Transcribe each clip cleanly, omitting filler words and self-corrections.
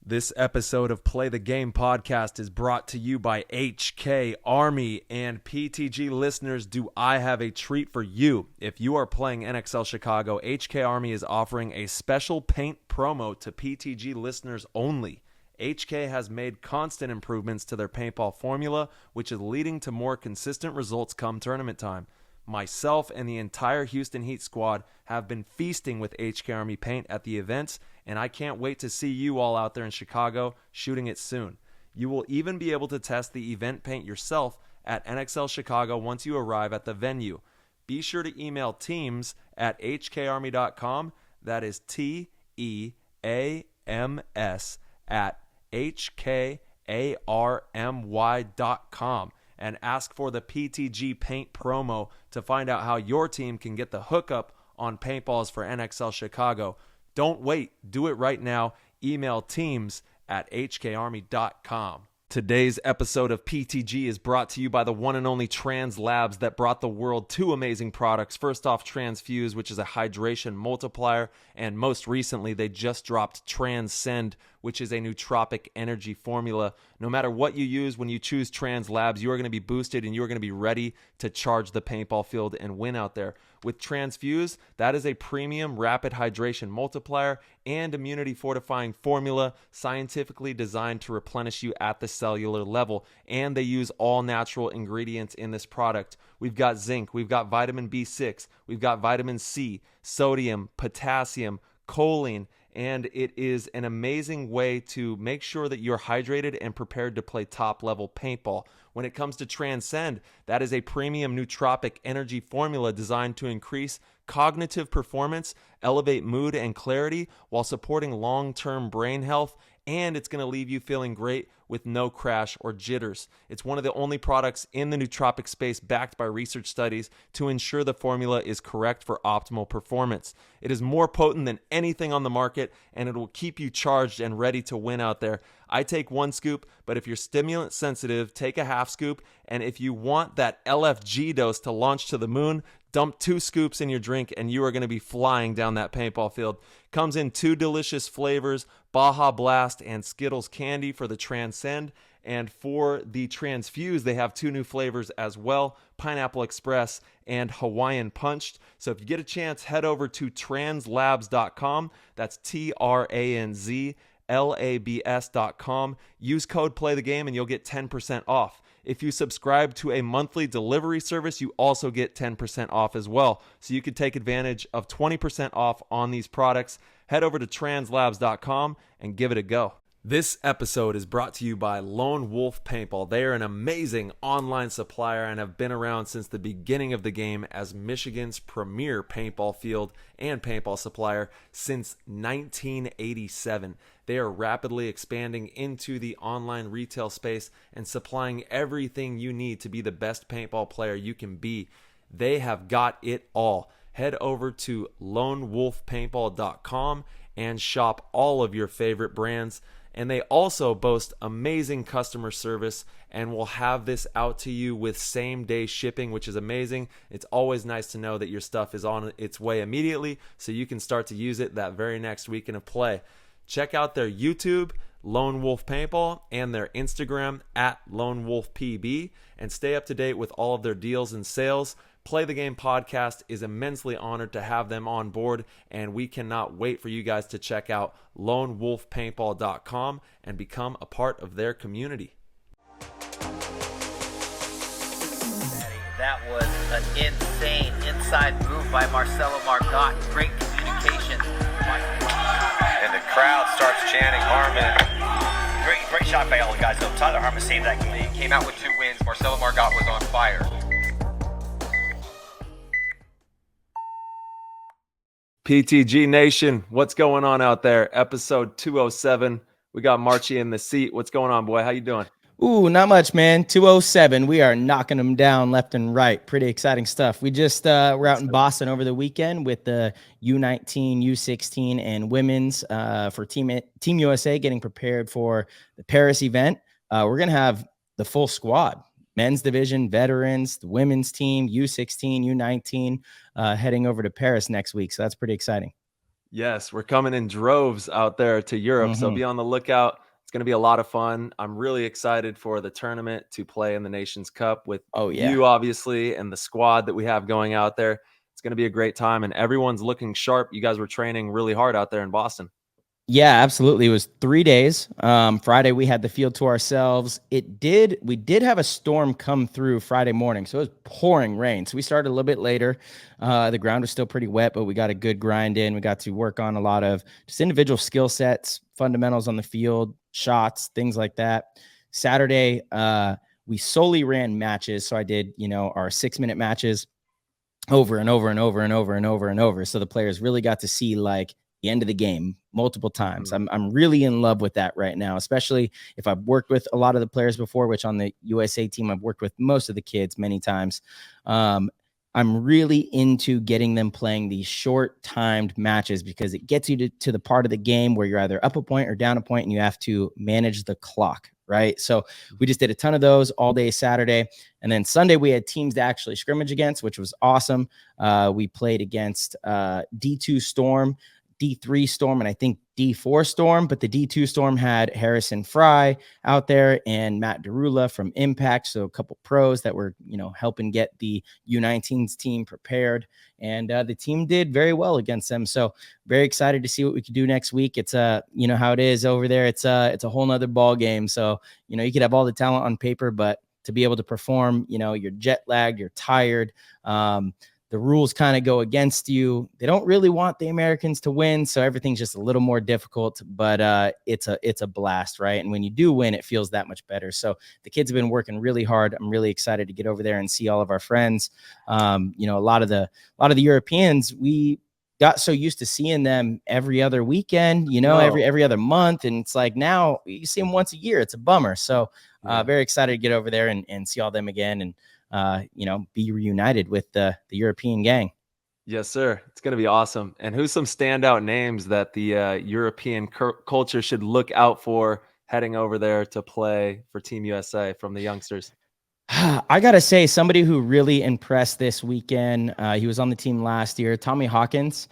This episode of Play the Game podcast is brought to you by HK Army, and PTG listeners, do I have a treat for you. If you are playing NXL Chicago, HK Army is offering a special paint promo to PTG listeners only. HK has made constant improvements to their paintball formula, which is leading to more consistent results come tournament time. Myself and the entire Houston Heat squad have been feasting with HK Army paint at the events, and I can't wait to see you all out there in Chicago shooting it soon. You will even be able to test the event paint yourself at NXL Chicago once you arrive at the venue. Be sure to email teams@hkarmy.com. That is TEAMS at HKARMY.com. and ask for the PTG Paint promo to find out how your team can get the hookup on paintballs for NXL Chicago. Don't wait. Do it right now. Email teams@hkarmy.com. Today's episode of PTG is brought to you by the one and only Trans Labs that brought the world two amazing products. First off, Transfuse, which is a hydration multiplier, and most recently they just dropped Transcend, which is a nootropic energy formula. No matter what you use, when you choose Trans Labs, you are going to be boosted and you are going to be ready to charge the paintball field and win out there. With Transfuse, that is a premium rapid hydration multiplier and immunity fortifying formula scientifically designed to replenish you at the cellular level. And they use all natural ingredients in this product. We've got zinc, we've got vitamin B6, we've got vitamin C, sodium, potassium, choline, and it is an amazing way to make sure that you're hydrated and prepared to play top-level paintball. When it comes to Transcend, that is a premium nootropic energy formula designed to increase cognitive performance, elevate mood and clarity, while supporting long-term brain health, and it's going to leave you feeling great with no crash or jitters. It's one of the only products in the nootropic space backed by research studies to ensure the formula is correct for optimal performance. It is more potent than anything on the market, and it will keep you charged and ready to win out there. I take one scoop, but if you're stimulant sensitive, take a half scoop, and if you want that LFG dose to launch to the moon, dump 2 scoops in your drink and you are going to be flying down that paintball field. Comes in 2 delicious flavors, Baja Blast and Skittles Candy for the Transcend. And for the Transfuse, they have 2 new flavors as well, Pineapple Express and Hawaiian Punched. So if you get a chance, head over to translabs.com. That's TRANZLABS.com. Use code PLAYTHEGAME and you'll get 10% off. If you subscribe to a monthly delivery service, you also get 10% off as well. So you can take advantage of 20% off on these products. Head over to translabs.com and give it a go. This episode is brought to you by Lone Wolf Paintball. They are an amazing online supplier and have been around since the beginning of the game as Michigan's premier paintball field and paintball supplier since 1987. They are rapidly expanding into the online retail space and supplying everything you need to be the best paintball player you can be. They have got it all. Head over to lonewolfpaintball.com and shop all of your favorite brands. And they also boast amazing customer service and will have this out to you with same-day shipping, which is amazing. It's always nice to know that your stuff is on its way immediately so you can start to use it that very next weekend of play. Check out their YouTube, Lone Wolf Paintball, and their Instagram @LoneWolfPB, and stay up to date with all of their deals and sales. Play the Game podcast is immensely honored to have them on board, and we cannot wait for you guys to check out lonewolfpaintball.com and become a part of their community. That was an insane inside move by Marcelo Margot. Great communication. And the crowd starts chanting Harmon. Great shot by all the guys. Tyler Harmon saved that game. Came out with 2 wins. Marcelo Margot was on fire. PTG Nation, what's going on out there? Episode 207. We got Marchie in the seat. What's going on, boy? How you doing? Ooh, not much, man. 207. We are knocking them down left and right. Pretty exciting stuff. We just we're out in Boston over the weekend with the U19, U16, and women's for Team USA getting prepared for the Paris event. We're gonna have the full squad. Men's division, veterans, the women's team, U16, U19, heading over to Paris next week. So that's pretty exciting. Yes, we're coming in droves out there to Europe, so Hmm. be on the lookout. It's going to be a lot of fun. I'm really excited for the tournament to play in the Nations Cup with Oh yeah. you, obviously, and the squad that we have going out there. It's going to be a great time, and everyone's looking sharp. You guys were training really hard out there in Boston. Yeah, absolutely. It was 3 days. Friday we had the field to ourselves. We did have a storm come through Friday morning, so it was pouring rain. So we started a little bit later. The ground was still pretty wet, but we got a good grind in. We got to work on a lot of just individual skill sets, fundamentals on the field, shots, things like that. Saturday, we solely ran matches. So I did, our 6-minute matches over and over and over and over and over and over. So the players really got to see like the end of the game multiple times. Mhm. I'm really in love with that right now, especially if I've worked with a lot of the players before, which on the USA team, I've worked with most of the kids many times. I'm really into getting them playing these short timed matches because it gets you to the part of the game where you're either up a point or down a point and you have to manage the clock. Right. So we just did a ton of those all day Saturday. And then Sunday, we had teams to actually scrimmage against, which was awesome. We played against D2 Storm, D3 Storm, and I think D4 Storm. But the D2 Storm had Harrison Fry out there and Matt Derula from Impact. So a couple pros that were, helping get the U19s team prepared. And the team did very well against them. So very excited to see what we could do next week. It's how it is over there. It's a whole nother ball game. So, you could have all the talent on paper, but to be able to perform, you're jet lagged, you're tired. The rules kind of go against you. They don't really want the Americans to win, so everything's just a little more difficult, but it's a blast, right? And when you do win, it feels that much better. So the kids have been working really hard. I'm really excited to get over there and see all of our friends. A lot of the Europeans, we got so used to seeing them every other weekend, every other month, and it's like now you see them once a year. It's a bummer. So very excited to get over there and see all them again and be reunited with the European gang. Yes, sir. It's going to be awesome. And who's some standout names that the European culture should look out for heading over there to play for Team USA from the youngsters? I got to say, somebody who really impressed this weekend, he was on the team last year, Tommy Hawkins.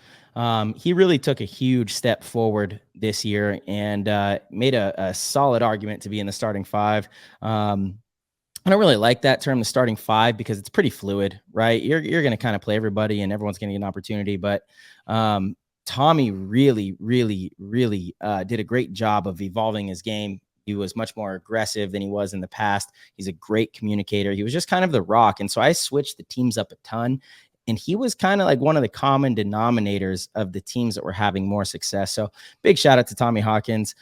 He really took a huge step forward this year and made a solid argument to be in the starting five. I don't really like that term, the starting five, because it's pretty fluid, right? You're going to kind of play everybody and everyone's going to get an opportunity. But Tommy really, really, really did a great job of evolving his game. He was much more aggressive than he was in the past. He's a great communicator. He was just kind of the rock. And so I switched the teams up a ton. And he was kind of like one of the common denominators of the teams that were having more success. So big shout out to Tommy Hawkins.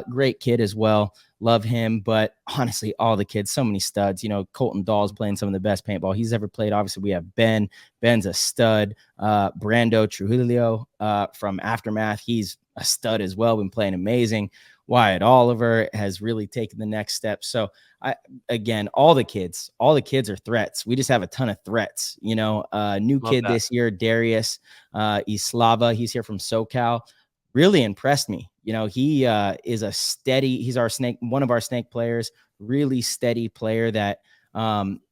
Great kid as well. Love him. But honestly, all the kids, so many studs. Colton Dahl's playing some of the best paintball he's ever played. Obviously, we have Ben. Ben's a stud. Brando Trujillo from Aftermath. He's a stud as well. Been playing amazing. Wyatt Oliver has really taken the next step. So all the kids are threats. We just have a ton of threats, new Love kid that. this year, Darius Islava. He's here from SoCal. Really impressed me. He is he's one of our snake players, really steady player that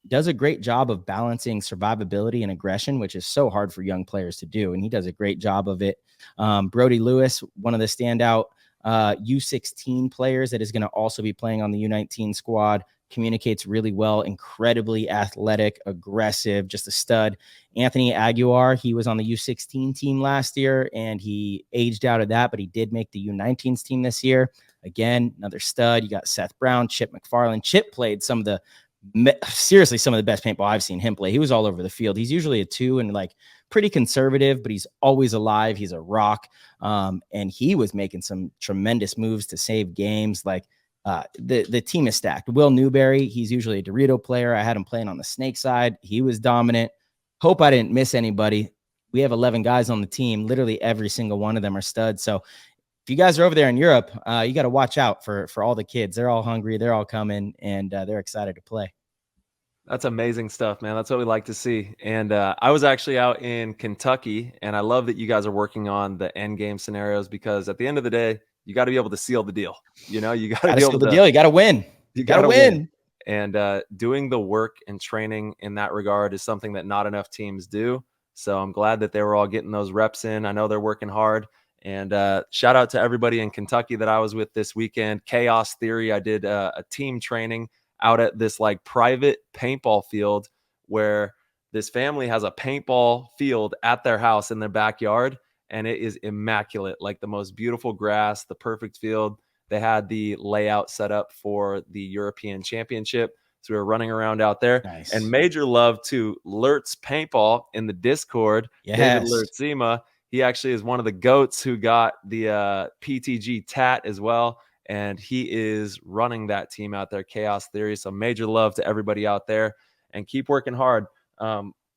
does a great job of balancing survivability and aggression, which is so hard for young players to do. And he does a great job of it. Brody Lewis, one of the standout U16 players that is going to also be playing on the U19 squad, communicates really well, incredibly athletic, aggressive, just a stud. Anthony Aguiar, he was on the U16 team last year and he aged out of that, but he did make the U19s team this year. Again, another stud. You got Seth Brown, Chip McFarland. Chip played some of the best paintball I've seen him play. He was all over the field. He's usually a 2 and like pretty conservative, but he's always alive. He's a rock. And he was making some tremendous moves to save games. Like the team is stacked. Will Newberry, he's usually a Dorito player. I had him playing on the snake side. He was dominant. Hope I didn't miss anybody. We have 11 guys on the team. Literally every single one of them are studs. So if you guys are over there in Europe, you got to watch out for all the kids. They're all hungry. They're all coming, and they're excited to play. That's amazing stuff, man. That's what we like to see. And I was actually out in Kentucky, and I love that you guys are working on the end game scenarios because at the end of the day, you got to be able to seal the deal. You got to be able to deal. You got to win. You got to win. And doing the work and training in that regard is something that not enough teams do. So I'm glad that they were all getting those reps in. I know they're working hard. And shout out to everybody in Kentucky that I was with this weekend. Chaos Theory. I did a team training out at this like private paintball field where this family has a paintball field at their house in their backyard. And it is immaculate, like the most beautiful grass, the perfect field. They had the layout set up for the European Championship. So we were running around out there. Nice. And major love to Lertz Paintball in the Discord. Yes. David Lertzima. He actually is one of the GOATs who got the PTG tat as well. And he is running that team out there, Chaos Theory. So major love to everybody out there. And keep working hard.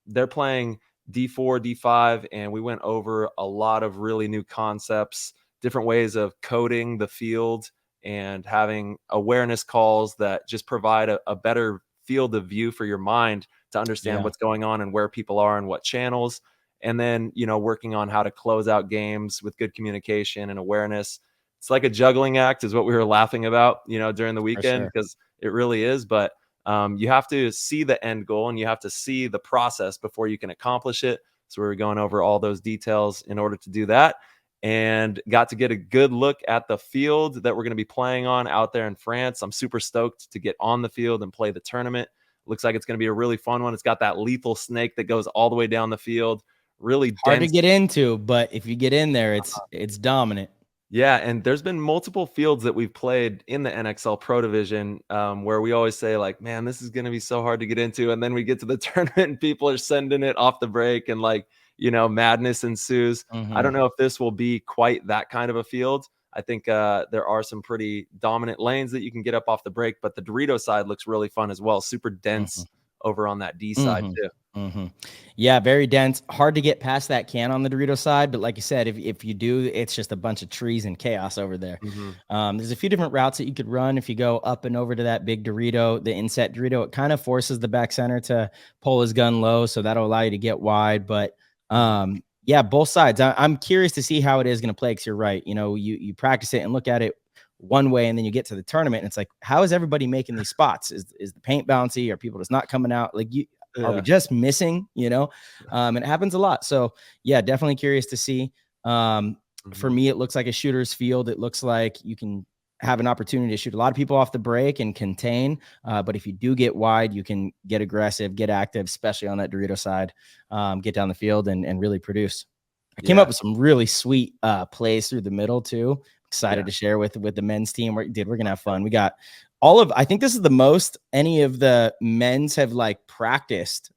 They're playing D4, D5, and we went over a lot of really new concepts, different ways of coding the field and having awareness calls that just provide a better field of view for your mind to understand what's going on and where people are and what channels. And then, working on how to close out games with good communication and awareness. It's like a juggling act is what we were laughing about, during the weekend, because it really is. But you have to see the end goal and you have to see the process before you can accomplish it. So we were going over all those details in order to do that, and got to get a good look at the field that we're going to be playing on out there in France. I'm super stoked to get on the field and play the tournament. Looks like it's going to be a really fun one. It's got that lethal snake that goes all the way down the field. Really hard dense to get into, but if you get in there, it's dominant. Yeah, and there's been multiple fields that we've played in the NXL Pro Division where we always say, like, man, this is going to be so hard to get into. And then we get to the tournament and people are sending it off the break and, like, madness ensues. I don't know if this will be quite that kind of a field. I think there are some pretty dominant lanes that you can get up off the break, but the Dorito side looks really fun as well. Super dense over on that D side too. Yeah, very dense. Hard to get past that can on the Dorito side, but like you said, if you do, it's just a bunch of trees and chaos over there. There's a few different routes that you could run. If you go up and over to that big Dorito, the inset Dorito, it kind of forces the back center to pull his gun low, so that'll allow you to get wide. But yeah, both sides. I'm curious to see how it is going to play, because you're right. You practice it and look at it one way, and then you get to the tournament and it's like, how is everybody making these spots? Is the paint bouncy? Are people just not coming out? Like, are we just missing, and it happens a lot. So yeah, definitely curious to see. For me, it looks like a shooter's field. It looks like you can have an opportunity to shoot a lot of people off the break and contain. But if you do get wide, you can get aggressive, get active, especially on that Dorito side, get down the field and really produce. I came up with some really sweet plays through the middle too. Excited to share with the men's team. We're going to have fun. We got I think this is the most any of the men's have like practiced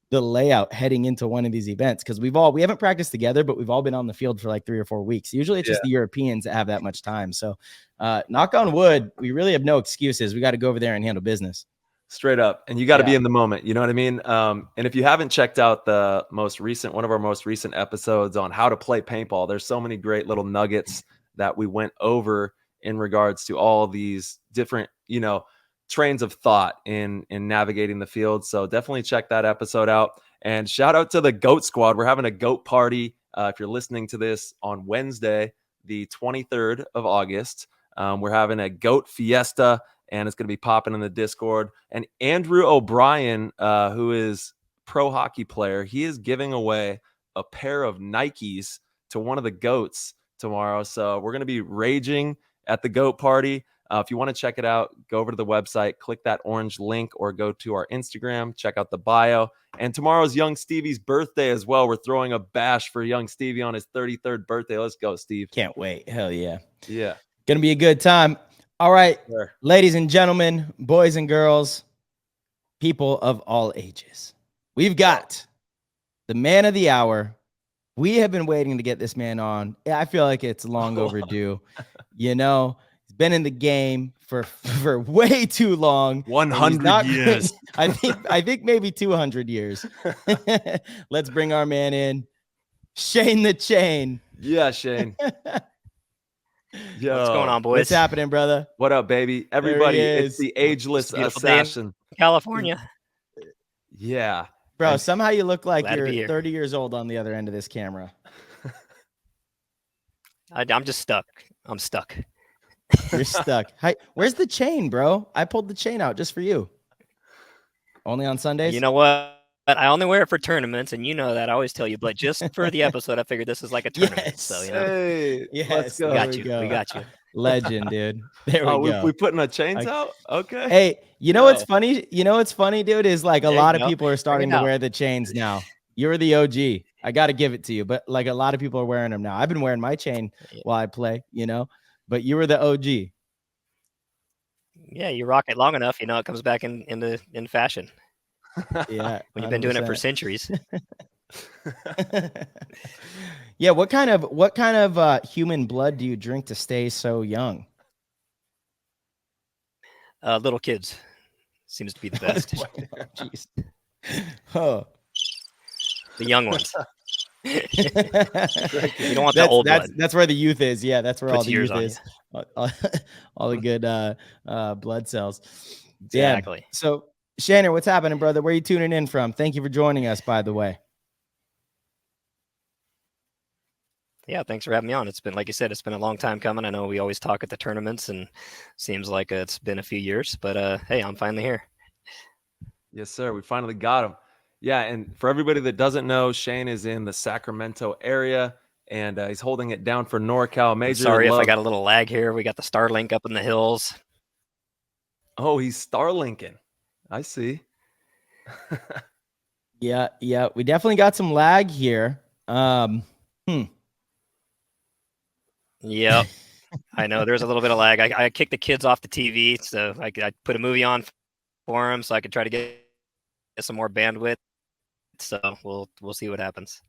the layout heading into one of these events, because we haven't practiced together, but we've all been on the field for like 3 or 4 weeks. Usually it's just the Europeans that have that much time. So knock on wood, we really have no excuses. We got to go over there and handle business. Straight up. And you got to be in the moment. You know what I mean? And if you haven't checked out one of our most recent episodes on how to play paintball, there's so many great little nuggets that we went over in regards to all these different, trains of thought in navigating the field. So definitely check that episode out. And shout out to the GOAT Squad. We're having a GOAT party. If you're listening to this on Wednesday, the 23rd of August, we're having a GOAT Fiesta, and it's going to be popping in the Discord. And Andrew O'Brien, who is pro hockey player, he is giving away a pair of Nikes to one of the GOATs tomorrow. So we're going to be raging at the GOAT party. If you want to check it out, go over to the website, click that orange link, or go to our Instagram, check out the bio. And tomorrow's young Stevie's birthday as well. We're throwing a bash for young Stevie on his 33rd birthday. Let's go, Steve. Can't wait. Hell yeah. Yeah. Gonna be a good time. All right, ladies and gentlemen, boys and girls, people of all ages, we've got the man of the hour. We have been waiting to get this man on. I feel like it's long overdue. He's been in the game for way too long. 100 years. I think maybe 200 years. Let's bring our man in, Shane the Chain. Yeah, Shane. Yo, what's going on, boys? What's happening, brother? What up, baby? Everybody, it's the ageless assassin. California. Yeah. Bro, somehow you look like you're 30 years old on the other end of this camera. I'm just stuck. I'm stuck. You're stuck. Hi, where's the chain, bro? I pulled the chain out just for you. Only on Sundays? You know what? But I only wear it for tournaments, and you know that. I always tell you, but just for the episode, I figured this is like a tournament. So, Yes. you know, Hey, Yes, let's there go. got we you. go. We got you. Legend, dude. There Oh, we we go. putting our chains out? Okay. Hey, you know what's No. funny? You know what's funny, dude, is like a There you lot of go. people are Bring starting it to out. wear the chains now. You're the OG. I got to give it to you, but like a lot of people are wearing them now. I've been wearing my chain while I play, but you were the OG. Yeah, you rock it long enough, it comes back in fashion Yeah, when you've been doing it for 100%. centuries. Yeah, what kind of human blood do you drink to stay so young? Little kids seems to be the best. Jeez. Oh. The young ones. You don't want the that's old that's blood. that's where the youth is. Yeah, that's where all Puts the years youth on is. All the good blood cells. Exactly. Yeah. So Shannon, what's happening, brother? Where are you tuning in from? Thank you for joining us, by the way. Yeah, thanks for having me on. It's been, like you said, it's been a long time coming. I know we always talk at the tournaments, and seems like it's been a few years. But hey, I'm finally here. Yes, sir. We finally got him. Yeah, and for everybody that doesn't know, Shane is in the Sacramento area, and he's holding it down for NorCal. I'm Major sorry if I love. got a little lag here. We got the Starlink up in the hills. Oh, he's Starlinking. I see. Yeah. We definitely got some lag here. Yep. I know there's a little bit of lag. I kicked the kids off the TV, so I put a movie on for them so I could try to get some more bandwidth. So we'll see what happens.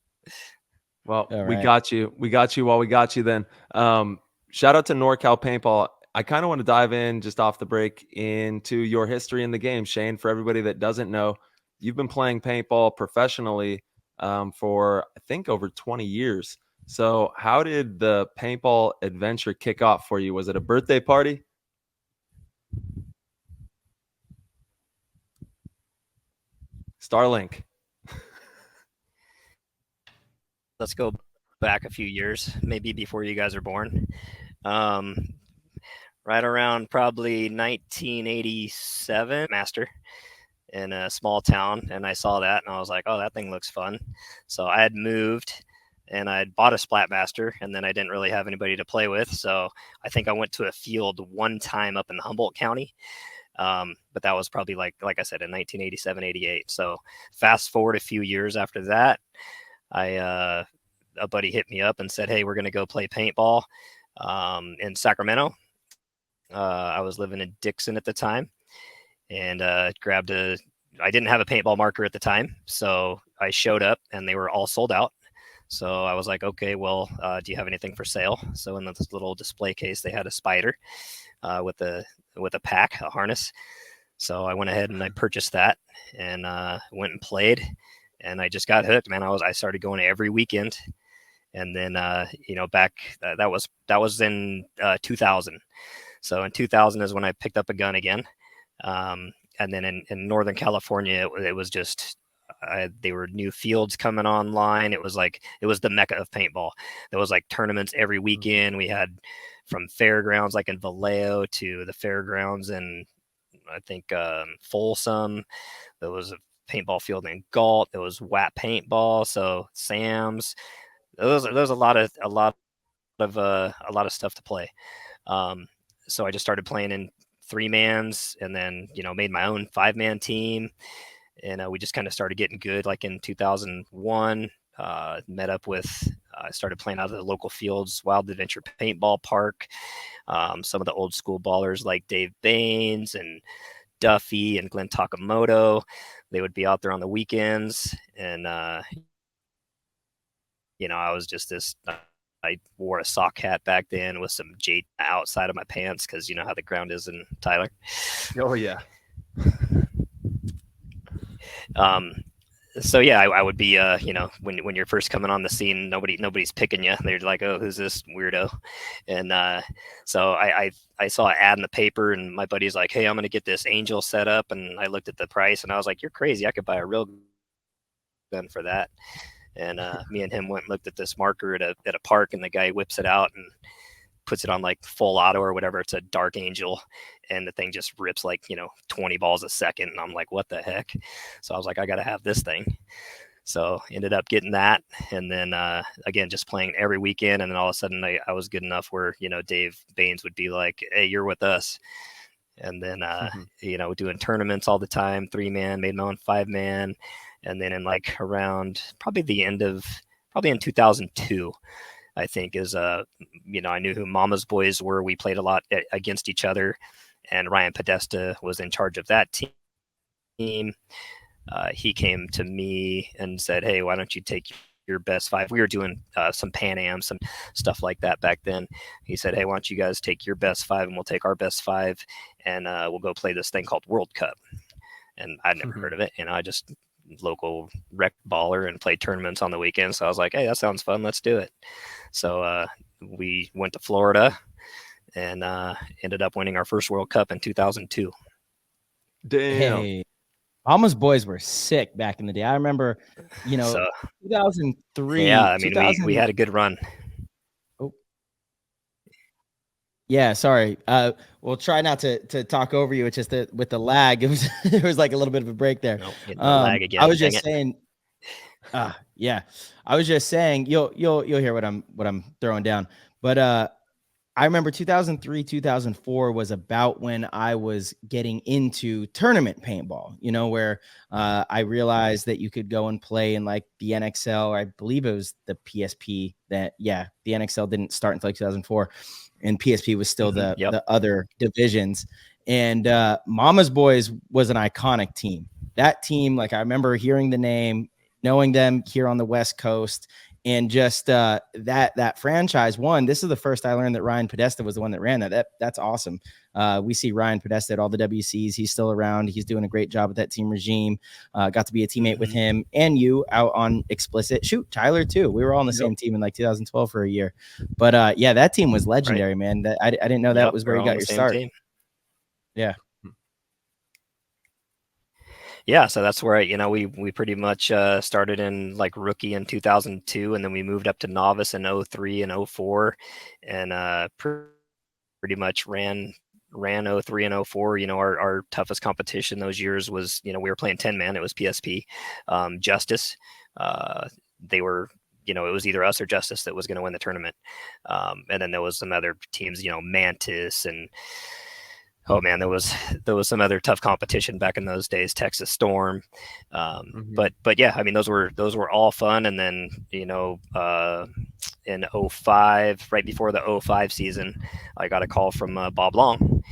Well, All we right. got you. We got you while we got you then. Shout out to NorCal Paintball. I kind of want to dive in just off the break into your history in the game, Shane. For everybody that doesn't know, you've been playing paintball professionally for, I think, over 20 years. So how did the paintball adventure kick off for you? Was it a birthday party? Starlink. Let's go back a few years, maybe before you guys are born. Right around probably 1987, master in a small town, and I saw that and I was like, oh, that thing looks fun. So I had moved and I'd bought a Splatmaster, and then I didn't really have anybody to play with. So I think I went to a field one time up in Humboldt County. But that was probably like I said, in 1987, 88. So fast forward a few years after that, a buddy hit me up and said, hey, we're going to go play paintball in Sacramento. I was living in Dixon at the time, and I didn't have a paintball marker at the time. So I showed up and they were all sold out. So I was like, okay, well, do you have anything for sale? So in this little display case, they had a spider with a pack, a harness. So I went ahead and I purchased that and went and played, and I just got hooked, man. I started going every weekend, and then back that was in 2000. So in 2000 is when I picked up a gun again, and then in Northern California, it was just they were new fields coming online. It was the mecca of paintball. There was like tournaments every weekend. We had from fairgrounds like in Vallejo to the fairgrounds in, I think, Folsom. There was a paintball field in Galt. There was WAP paintball. So Sam's. There's a lot of stuff to play. So I just started playing in 3-mans, and then made my own 5-man team, and we just kind of started getting good. Like in 2001, met up with. I started playing out of the local fields, Wild Adventure Paintball Park. Some of the old school ballers like Dave Baines and Duffy and Glenn Takamoto, they would be out there on the weekends, and I was just this. I wore a sock hat back then with some jade outside of my pants because you know how the ground is in Tyler. Oh yeah. So yeah, I would be when you're first coming on the scene, nobody's picking you. They're like, oh, who's this weirdo? And so I saw an ad in the paper, and my buddy's like, hey, I'm gonna get this Angel set up, and I looked at the price and I was like, you're crazy, I could buy a real gun for that. And me and him went and looked at this marker at a park, and the guy whips it out and puts it on like full auto or whatever. It's a Dark Angel, and the thing just rips like 20 balls a second, and I'm like, what the heck? So I was like, I gotta have this thing. So ended up getting that, and then again just playing every weekend, and then all of a sudden I was good enough where Dave Baines would be like, hey, you're with us. And then doing tournaments all the time, 3-man, made my own 5-man. And then in like around probably in 2002, I think is I knew who Mama's Boys were. We played a lot against each other, and Ryan Podesta was in charge of that team. He came to me and said, hey, why don't you take your best 5? We were doing some Pan Am, some stuff like that back then. He said, hey, why don't you guys take your best 5 and we'll take our best 5, and we'll go play this thing called World Cup. And I'd never heard of it. I just local rec baller and played tournaments on the weekends. So I was like, hey, that sounds fun. Let's do it. So we went to Florida and ended up winning our first World Cup in 2002. Damn. Hey, Mama's Boys were sick back in the day. I remember, 2003. Yeah, I mean, we had a good run. Oh, yeah. Sorry. We'll try not to talk over you. It's just that with the lag, it was there was like a little bit of a break there. Nope, lag again. I was just saying. Yeah, I was just saying. You'll hear what I'm throwing down, but I remember 2003, 2004 was about when I was getting into tournament paintball, where I realized that you could go and play in like the NXL, or I believe it was the PSP the NXL didn't start until like 2004, and PSP was still the other divisions. And Mama's Boys was an iconic team. That team, like I remember hearing the name, knowing them here on the West Coast. And just that franchise won. This is the first I learned that Ryan Podesta was the one that ran that. That's awesome. We see Ryan Podesta at all the WCs. He's still around. He's doing a great job with that team regime. Got to be a teammate with him and you out on Explicit. Shoot, Tyler too. We were all on the same team in like 2012 for a year. But that team was legendary, man. That I didn't know that was where you got your start. Team. Yeah. Yeah, so that's where we pretty much started in like rookie in 2002, and then we moved up to novice in 03 and 04, and pretty much ran 03 and 04. Our toughest competition those years was we were playing 10-man. It was PSP, Justice. They were it was either us or Justice that was going to win the tournament, and then there was some other teams, Mantis and. Oh man, there was some other tough competition back in those days, Texas Storm. But yeah, I mean, those were all fun. And then, in 05, right before the 05 season, I got a call from Bob Long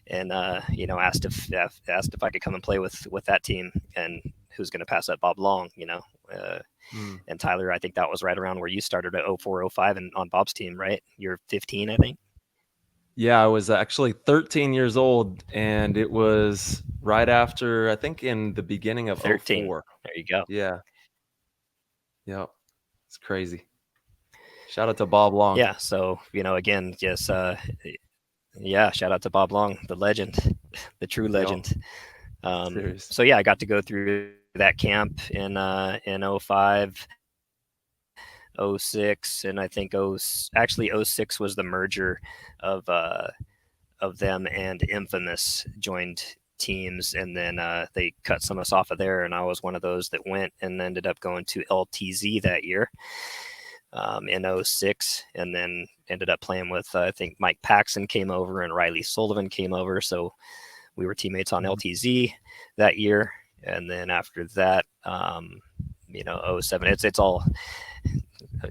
and, asked if I could come and play with that team, and who's going to pass up Bob Long, and Tyler, I think that was right around where you started at 04, 05 and on Bob's team, right? You're 15, I think. Yeah, I was actually 13 years old, and it was right after, I think in the beginning of 13. 04. There you go. Yeah. Yep. It's crazy. Shout out to Bob Long. Yeah. So, again, just, shout out to Bob Long, the legend, the true legend. So yeah, I got to go through that camp in 05. 06, and I think 06 was the merger of them and Infamous joined teams, and then they cut some of us off of there, and I was one of those that went and ended up going to LTZ that year in 06, and then ended up playing with I think Mike Paxson came over and Riley Sullivan came over, so we were teammates on LTZ that year. And then after that 07, it's all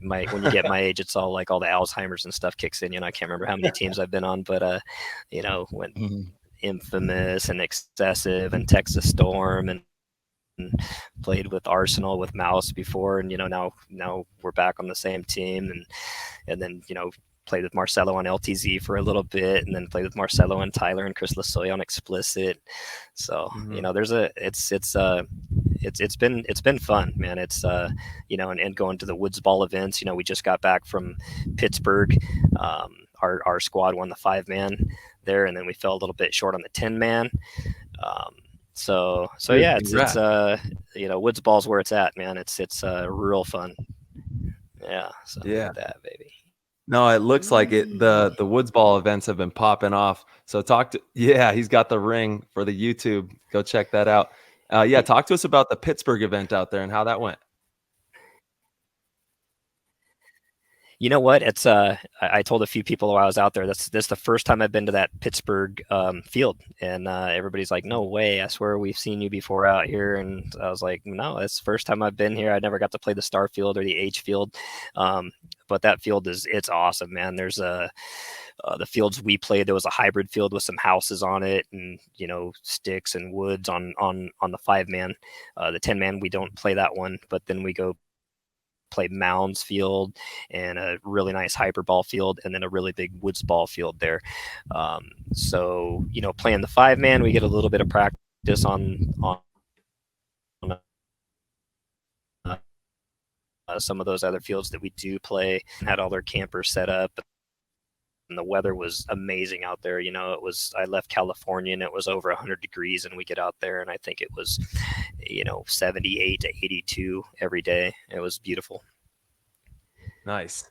when you get my age, it's all like all the Alzheimer's and stuff kicks in. I can't remember how many teams I've been on, but went Infamous and Excessive and Texas Storm and played with Arsenal with Mouse before, and now we're back on the same team, and then played with Marcelo on LTZ for a little bit, and then played with Marcelo and Tyler and Chris Lasoy on Explicit. So it's been fun, man. It's and going to the Woods Ball events. We just got back from Pittsburgh. Our squad won the 5-man there, and then we fell a little bit short on the 10-man. So yeah, it's Woods Ball's where it's at, man. It's real fun. Yeah. So yeah, that baby. No, it looks like it. The Woods Ball events have been popping off. So he's got the ring for the YouTube. Go check that out. Talk to us about the Pittsburgh event out there and how that went. You know what? It's I told a few people while I was out there. This the first time I've been to that Pittsburgh field, and everybody's like, "No way! I swear we've seen you before out here." And I was like, "No, it's the first time I've been here. I never got to play the Star Field or the H Field, but that field it's awesome, man. There's the fields we played. There was a hybrid field with some houses on it, and sticks and woods on the 5-man. The 10-man we don't play that one, but then we go play Mounds Field and a really nice hyperball field, and then a really big woods ball field there. So playing the 5-man, we get a little bit of practice on some of those other fields that we do play. Had all their campers set up, and the weather was amazing out there. I left California and it was over 100 degrees, and we get out there and I think it was 78 to 82 every day. It was beautiful. Nice.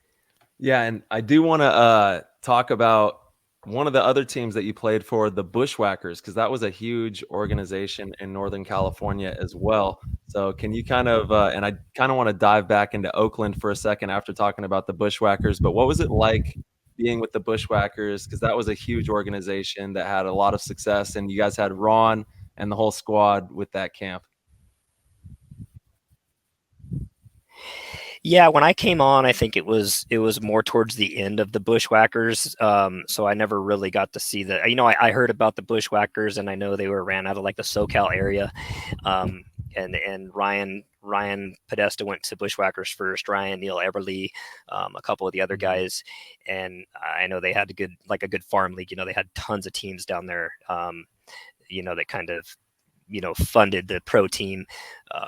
Yeah, and I do want to talk about one of the other teams that you played for, the Bushwhackers, because that was a huge organization in Northern California as well. So can you kind of and I kind of want to dive back into Oakland for a second after talking about the Bushwhackers, but what was it like being with the Bushwhackers? Because that was a huge organization that had a lot of success, and you guys had Ron and the whole squad with that camp. Yeah, when I came on, I think it was more towards the end of the Bushwhackers. So I never really got to see the. I heard about the Bushwhackers, and I know they were ran out of like the SoCal area. And Ryan Podesta went to Bushwhackers first. Ryan, Neil Eberly, a couple of the other guys, and I know they had a good farm league. They had tons of teams down there. That kind of funded the pro team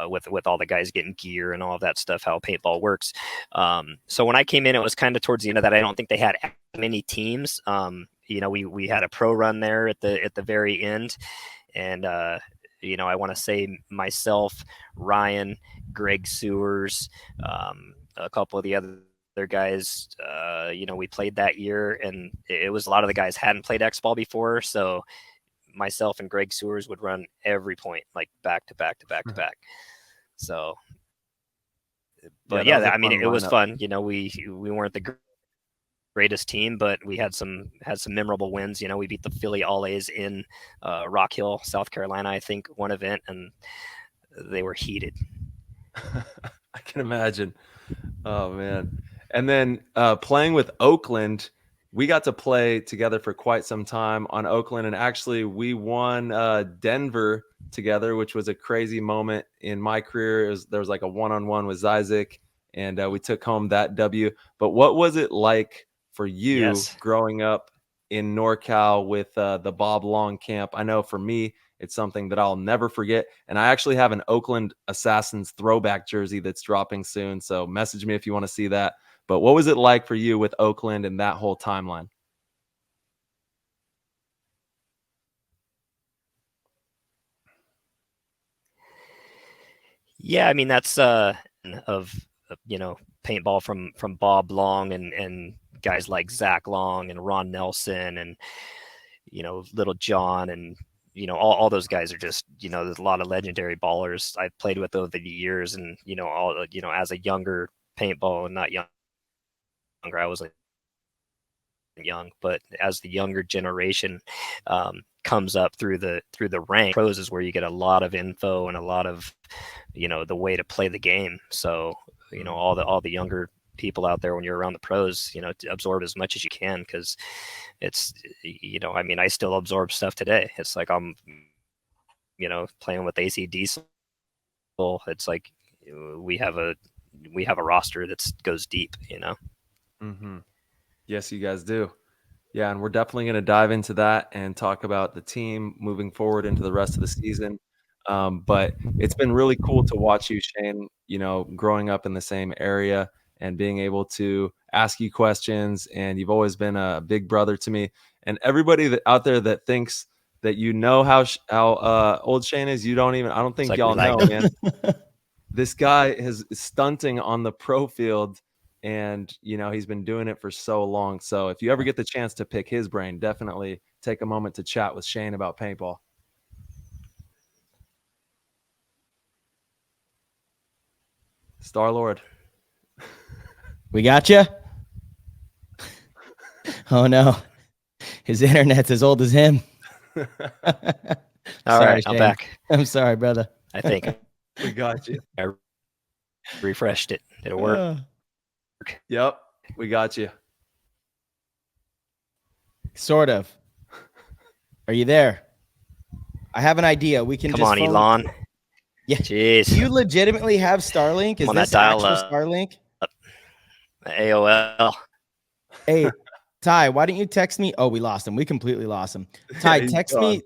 with all the guys getting gear and all of that stuff, how paintball works. So when I came in, it was kind of towards the end of that. I don't think they had many teams. We had a pro run there at the very end, and I want to say myself, Ryan, Greg Sewers, a couple of the other guys, we played that year, and it was a lot of the guys hadn't played X-Ball before, so myself and Greg Sewers would run every point, like back to back to back to back. So, but it was fun. We weren't the greatest team, but we had some memorable wins. We beat the Philly All-A's in Rock Hill, South Carolina, I think, one event, and they were heated. I can imagine. Oh man. And then playing with Oakland, we got to play together for quite some time on Oakland, and actually we won Denver together, which was a crazy moment in my career. There was like a one-on-one with Zizek, and we took home that W. But what was it like for you growing up in NorCal with the Bob Long camp? I know for me, it's something that I'll never forget. And I actually have an Oakland Assassins throwback jersey that's dropping soon. So message me if you want to see that. But what was it like for you with Oakland and that whole timeline? Yeah, I mean, that's of paintball from Bob Long and guys like Zach Long and Ron Nelson and Little John and all those guys are just there's a lot of legendary ballers I've played with over the years, and as a younger paintball, and not younger, I wasn't young, but as the younger generation comes up through the rank, pros is where you get a lot of info and a lot of the way to play the game. So all the younger people out there, when you're around the pros, to absorb as much as you can, because it's I still absorb stuff today. It's like I'm playing with AC Diesel. It's like we have a roster that goes deep. Mm-hmm. Yes, you guys do. Yeah, and we're definitely going to dive into that and talk about the team moving forward into the rest of the season. But it's been really cool to watch you, Shane, growing up in the same area and being able to ask you questions. And you've always been a big brother to me. And everybody out there that thinks that how old Shane is, I don't think y'all know, man. This guy is stunting on the pro field and he's been doing it for so long. So if you ever get the chance to pick his brain, definitely take a moment to chat with Shane about paintball. Star-Lord. We got you. Oh no, his internet's as old as him. All Sorry, right, I'm Shane. back. I'm sorry, brother. I think We got you. I refreshed it. Did it work? Yep, we got you. Sort of. Are you there? I have an idea. We can Come just on, phone- Elon. Yeah. Jeez. Do you legitimately have Starlink? Is I'm on that this actual dial-up. Starlink? AOL. Hey, Ty, why don't you text me? Oh, we lost him. We completely lost him. Ty, he's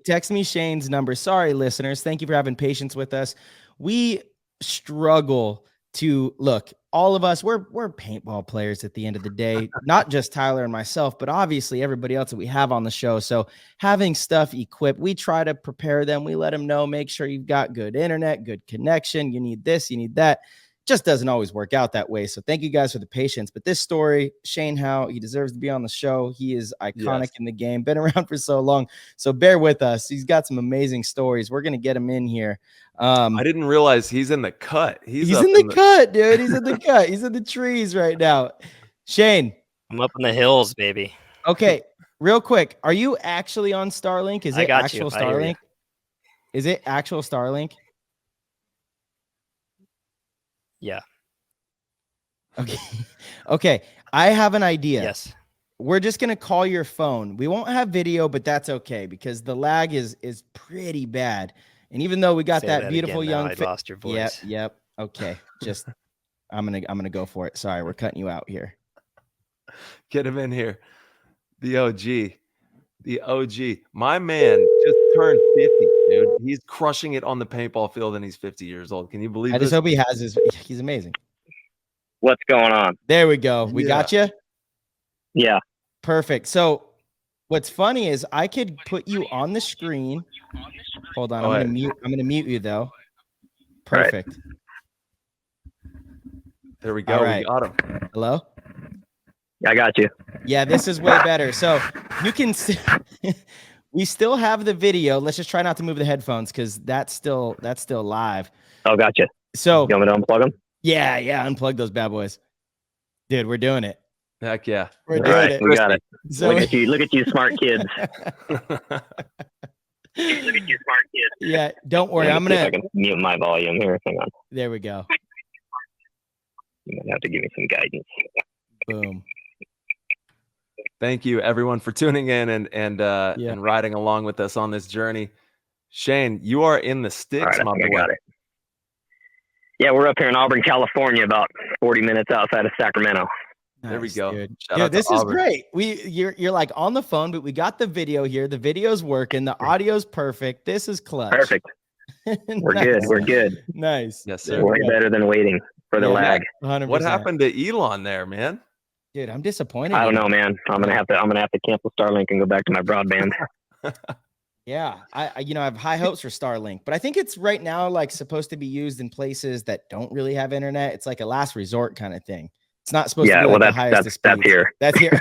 text me Shane's number. Sorry, listeners. Thank you for having patience with us. We struggle to look. All of us, we're paintball players at the end of the day. Not just Tyler and myself, but obviously everybody else that we have on the show. So having stuff equipped, we try to prepare them. We let them know, make sure you've got good internet, good connection. You need this, you need that. Just doesn't always work out that way. So thank you guys for the patience. But this story, Shane Howe, he deserves to be on the show. He is iconic in the game, been around for so long. So bear with us. He's got some amazing stories. We're going to get him in here. I didn't realize he's in the cut. He's in the cut, dude. He's in the cut. He's in the trees right now. Shane. I'm up in the hills, baby. Okay, real quick. Are you actually on Starlink? Is it actual Starlink? Is it actual Starlink? Yeah. Okay. Okay. I have an idea. Yes. We're just going to call your phone. We won't have video, but that's okay because the lag is pretty bad. And even though we got that beautiful young I lost your voice. Yep. Okay. Just I'm going to go for it. Sorry, we're cutting you out here. Get him in here. The OG. My man just turned 50, dude. He's crushing it on the paintball field and he's 50 years old. Can you believe I this? just hope he has he's amazing. What's going on? There we go. We got you. Yeah. Perfect. So what's funny is I could put you on the screen. Hold on. I'm going to mute you though. Perfect. Right. There we go. Right. We got him. Hello? I got you. Yeah, this is way better. So you can we still have the video. Let's just try not to move the headphones because that's still live. Oh, gotcha. So you want me to unplug them? Yeah, unplug those bad boys. Dude, we're doing it. Heck yeah. We're doing it. We got it. So look at you smart kids. Look at you smart kids. Yeah, don't worry. I can mute my volume here. Hang on. There we go. You might have to give me some guidance. Boom. Thank you everyone for tuning in and riding along with us on this journey. Shane, you are in the sticks, my boy. I got it. Yeah, we're up here in Auburn, California, about 40 minutes outside of Sacramento. There we go. Dude, this is great. You're like on the phone, but we got the video here. The video's working. The audio's perfect. This is clutch. Perfect. We're good. We're good. Nice. Yes, sir. Way better than waiting for the lag. 100%. What happened to Elon there, man? Dude, I'm disappointed. I don't know, man. I'm gonna have to cancel Starlink and go back to my broadband. Yeah, I have high hopes for Starlink, but I think it's right now like supposed to be used in places that don't really have internet. It's like a last resort kind of thing. It's not supposed to be like the highest that's here. That's here.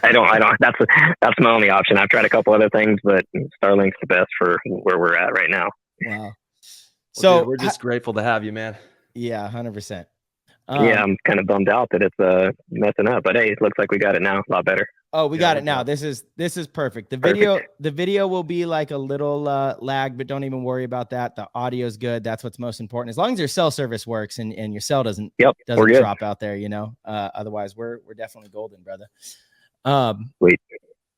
I don't. That's my only option. I've tried a couple other things, but Starlink's the best for where we're at right now. Wow. So dude, we're just grateful to have you, man. Yeah, 100%. Yeah, I'm kind of bummed out that it's messing up, but hey, it looks like we got it now, a lot better. Oh, we got it now. This is perfect. The video will be like a little lag, but don't even worry about that. The audio is good. That's what's most important. As long as your cell service works and your cell doesn't drop out there, otherwise we're definitely golden, brother. Sweet.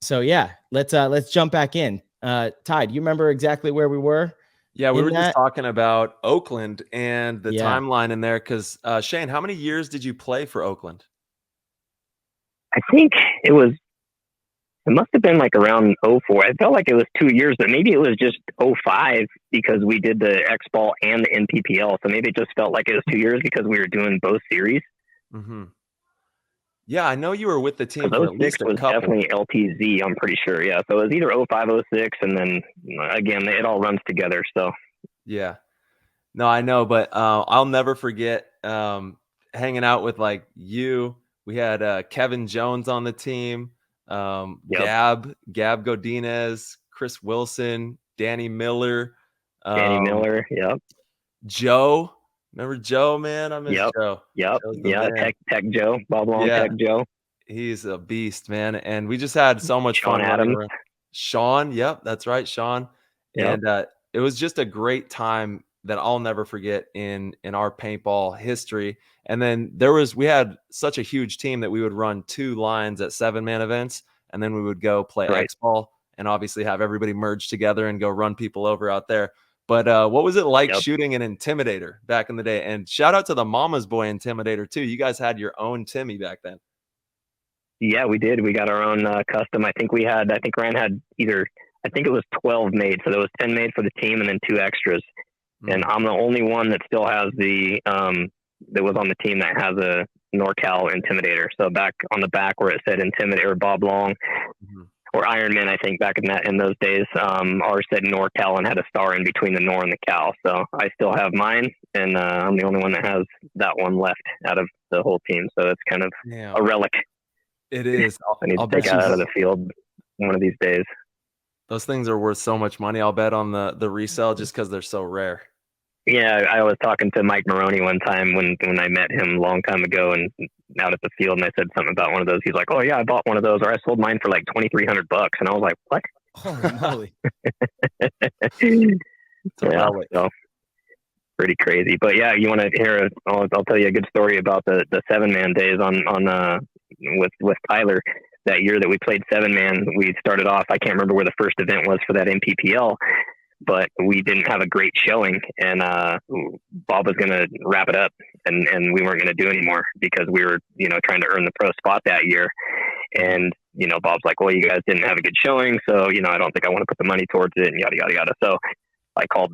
So yeah, let's jump back in. Ty, do you remember exactly where we were? Yeah, we were just talking about Oakland and the timeline in there because Shane, how many years did you play for Oakland? I think it must have been like around 04. I felt like it was 2 years, but maybe it was just 05 because we did the X Ball and the NPPL. So maybe it just felt like it was 2 years because we were doing both series. Mm-hmm. Yeah, I know you were with the team for at least a couple. Definitely LTZ, I'm pretty sure. Yeah, so it was either 05, 06, and then again, it all runs together. So yeah, no, I know, but I'll never forget hanging out with like you, We had Kevin Jones on the team, Yep. Gab Godinez, Chris Wilson, Danny Miller, Danny Miller. Yep. Joe. Remember Joe, man? I miss Yep. Joe. Yep. Joe's the Yeah. man. Tech Joe. Bob Long Yeah, Tech Joe. he's a beast, man. And we just had so much Sean fun running Adams. around. Yep, that's right, Sean. Yep. And it was just a great time that I'll never forget in our paintball history. And then we had such a huge team that we would run 2 lines at 7-man events, and then we would go play Right. X ball and obviously have everybody merge together and go run people over out there. But what was it like shooting an Intimidator back in the day? And shout out to the Mama's Boy Intimidator too. You guys had your own Timmy back then. Yeah, we did. We got our own custom. I think Ryan had I think it was 12 made. So there was 10 made for the team and then 2 extras. And I'm the only one that still has that was on the team that has a NorCal Intimidator. So back on the back where it said Intimidator Bob Long or Iron Man, I think back in those days, ours said NorCal and had a star in between the Nor and the Cal. So I still have mine, and I'm the only one that has that one left out of the whole team. So it's kind of a relic. It is. I need to take out of the field one of these days. Those things are worth so much money, I'll bet, on the resale just because they're so rare. Yeah, I was talking to Mike Maroney one time when I met him a long time ago and out at the field, and I said something about one of those. He's like, "Oh yeah, I bought one of those, or I sold mine for like $2,300," and I was like, "What?" Holy moly! Yeah, so pretty crazy. But yeah, you want to hear? I'll tell you a good story about the 7-man days on with Tyler. That year that we played 7-man, we started off, I can't remember where the first event was for that MPPL, but we didn't have a great showing, and Bob was going to wrap it up, and we weren't going to do anymore because we were, trying to earn the pro spot that year. And, Bob's like, well, you guys didn't have a good showing, so, I don't think I want to put the money towards it, and yada, yada, yada. So I called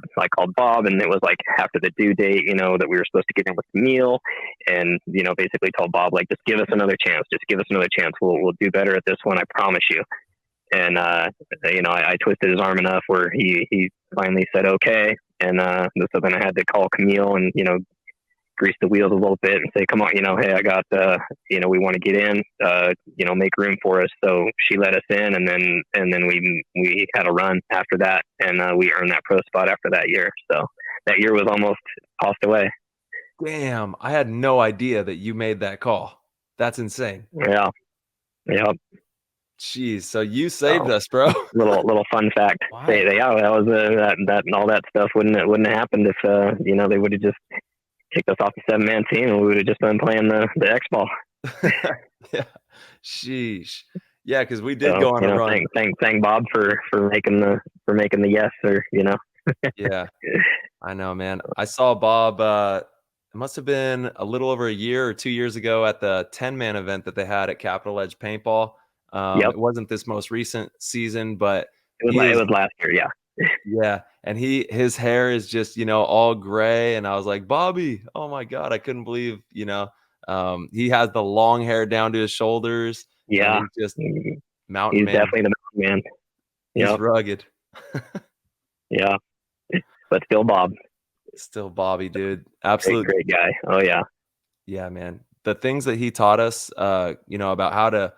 Bob, and it was like after the due date, that we were supposed to get in with the meal, and, basically told Bob, like, just give us another chance. We'll do better at this one. I promise you. And, I twisted his arm enough where he finally said, okay. And, so then I had to call Camille and, grease the wheels a little bit and say, come on, hey, I got, we want to get in, make room for us. So she let us in, and then we had a run after that, and we earned that pro spot after that year. So that year was almost tossed away. Damn, I had no idea that you made that call. That's insane. Yeah. Yep. Jeez, so you saved us, bro. little fun fact. Wow. That was that and all that stuff wouldn't have happened if they would have just kicked us off the 7-man team and we would have just been playing the X ball. Yeah. Sheesh. Yeah, because we did go on a run. Thank Bob for making the yes, or Yeah, I know, man. I saw Bob. It must have been a little over a year or 2 years ago at the 10-man event that they had at Capital Edge Paintball. It wasn't this most recent season, but it was last year. Yeah. Yeah. And his hair is just, all gray. And I was like, Bobby, oh my God, I couldn't believe, he has the long hair down to his shoulders. Yeah. He's just mountain He's man. definitely the mountain man. He's rugged. Yeah. But still Bob. Still Bobby, dude. Absolutely. Great guy. Oh yeah. Yeah, man. The things that he taught us, about how to,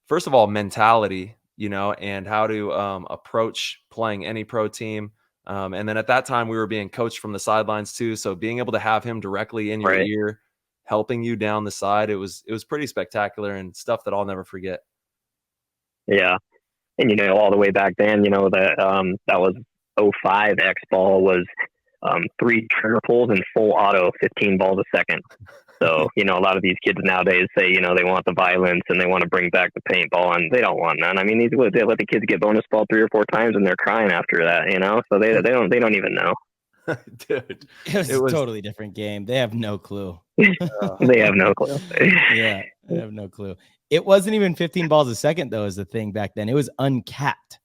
first of all, mentality, and how to approach playing any pro team. And then at that time we were being coached from the sidelines too. So being able to have him directly in your ear, helping you down the side, it was pretty spectacular and stuff that I'll never forget. Yeah. And, all the way back then, that was 05 X ball was 3 trigger pulls and full auto, 15 balls a second. So, a lot of these kids nowadays say, they want the violence and they want to bring back the paintball, and they don't want none. I mean, they let the kids get bonus ball 3 or 4 times and they're crying after that, so they don't even know. Dude, it was a totally different game. They have no clue. They have no clue. Yeah, they have no clue. It wasn't even 15 balls a second though, is the thing back then. It was uncapped.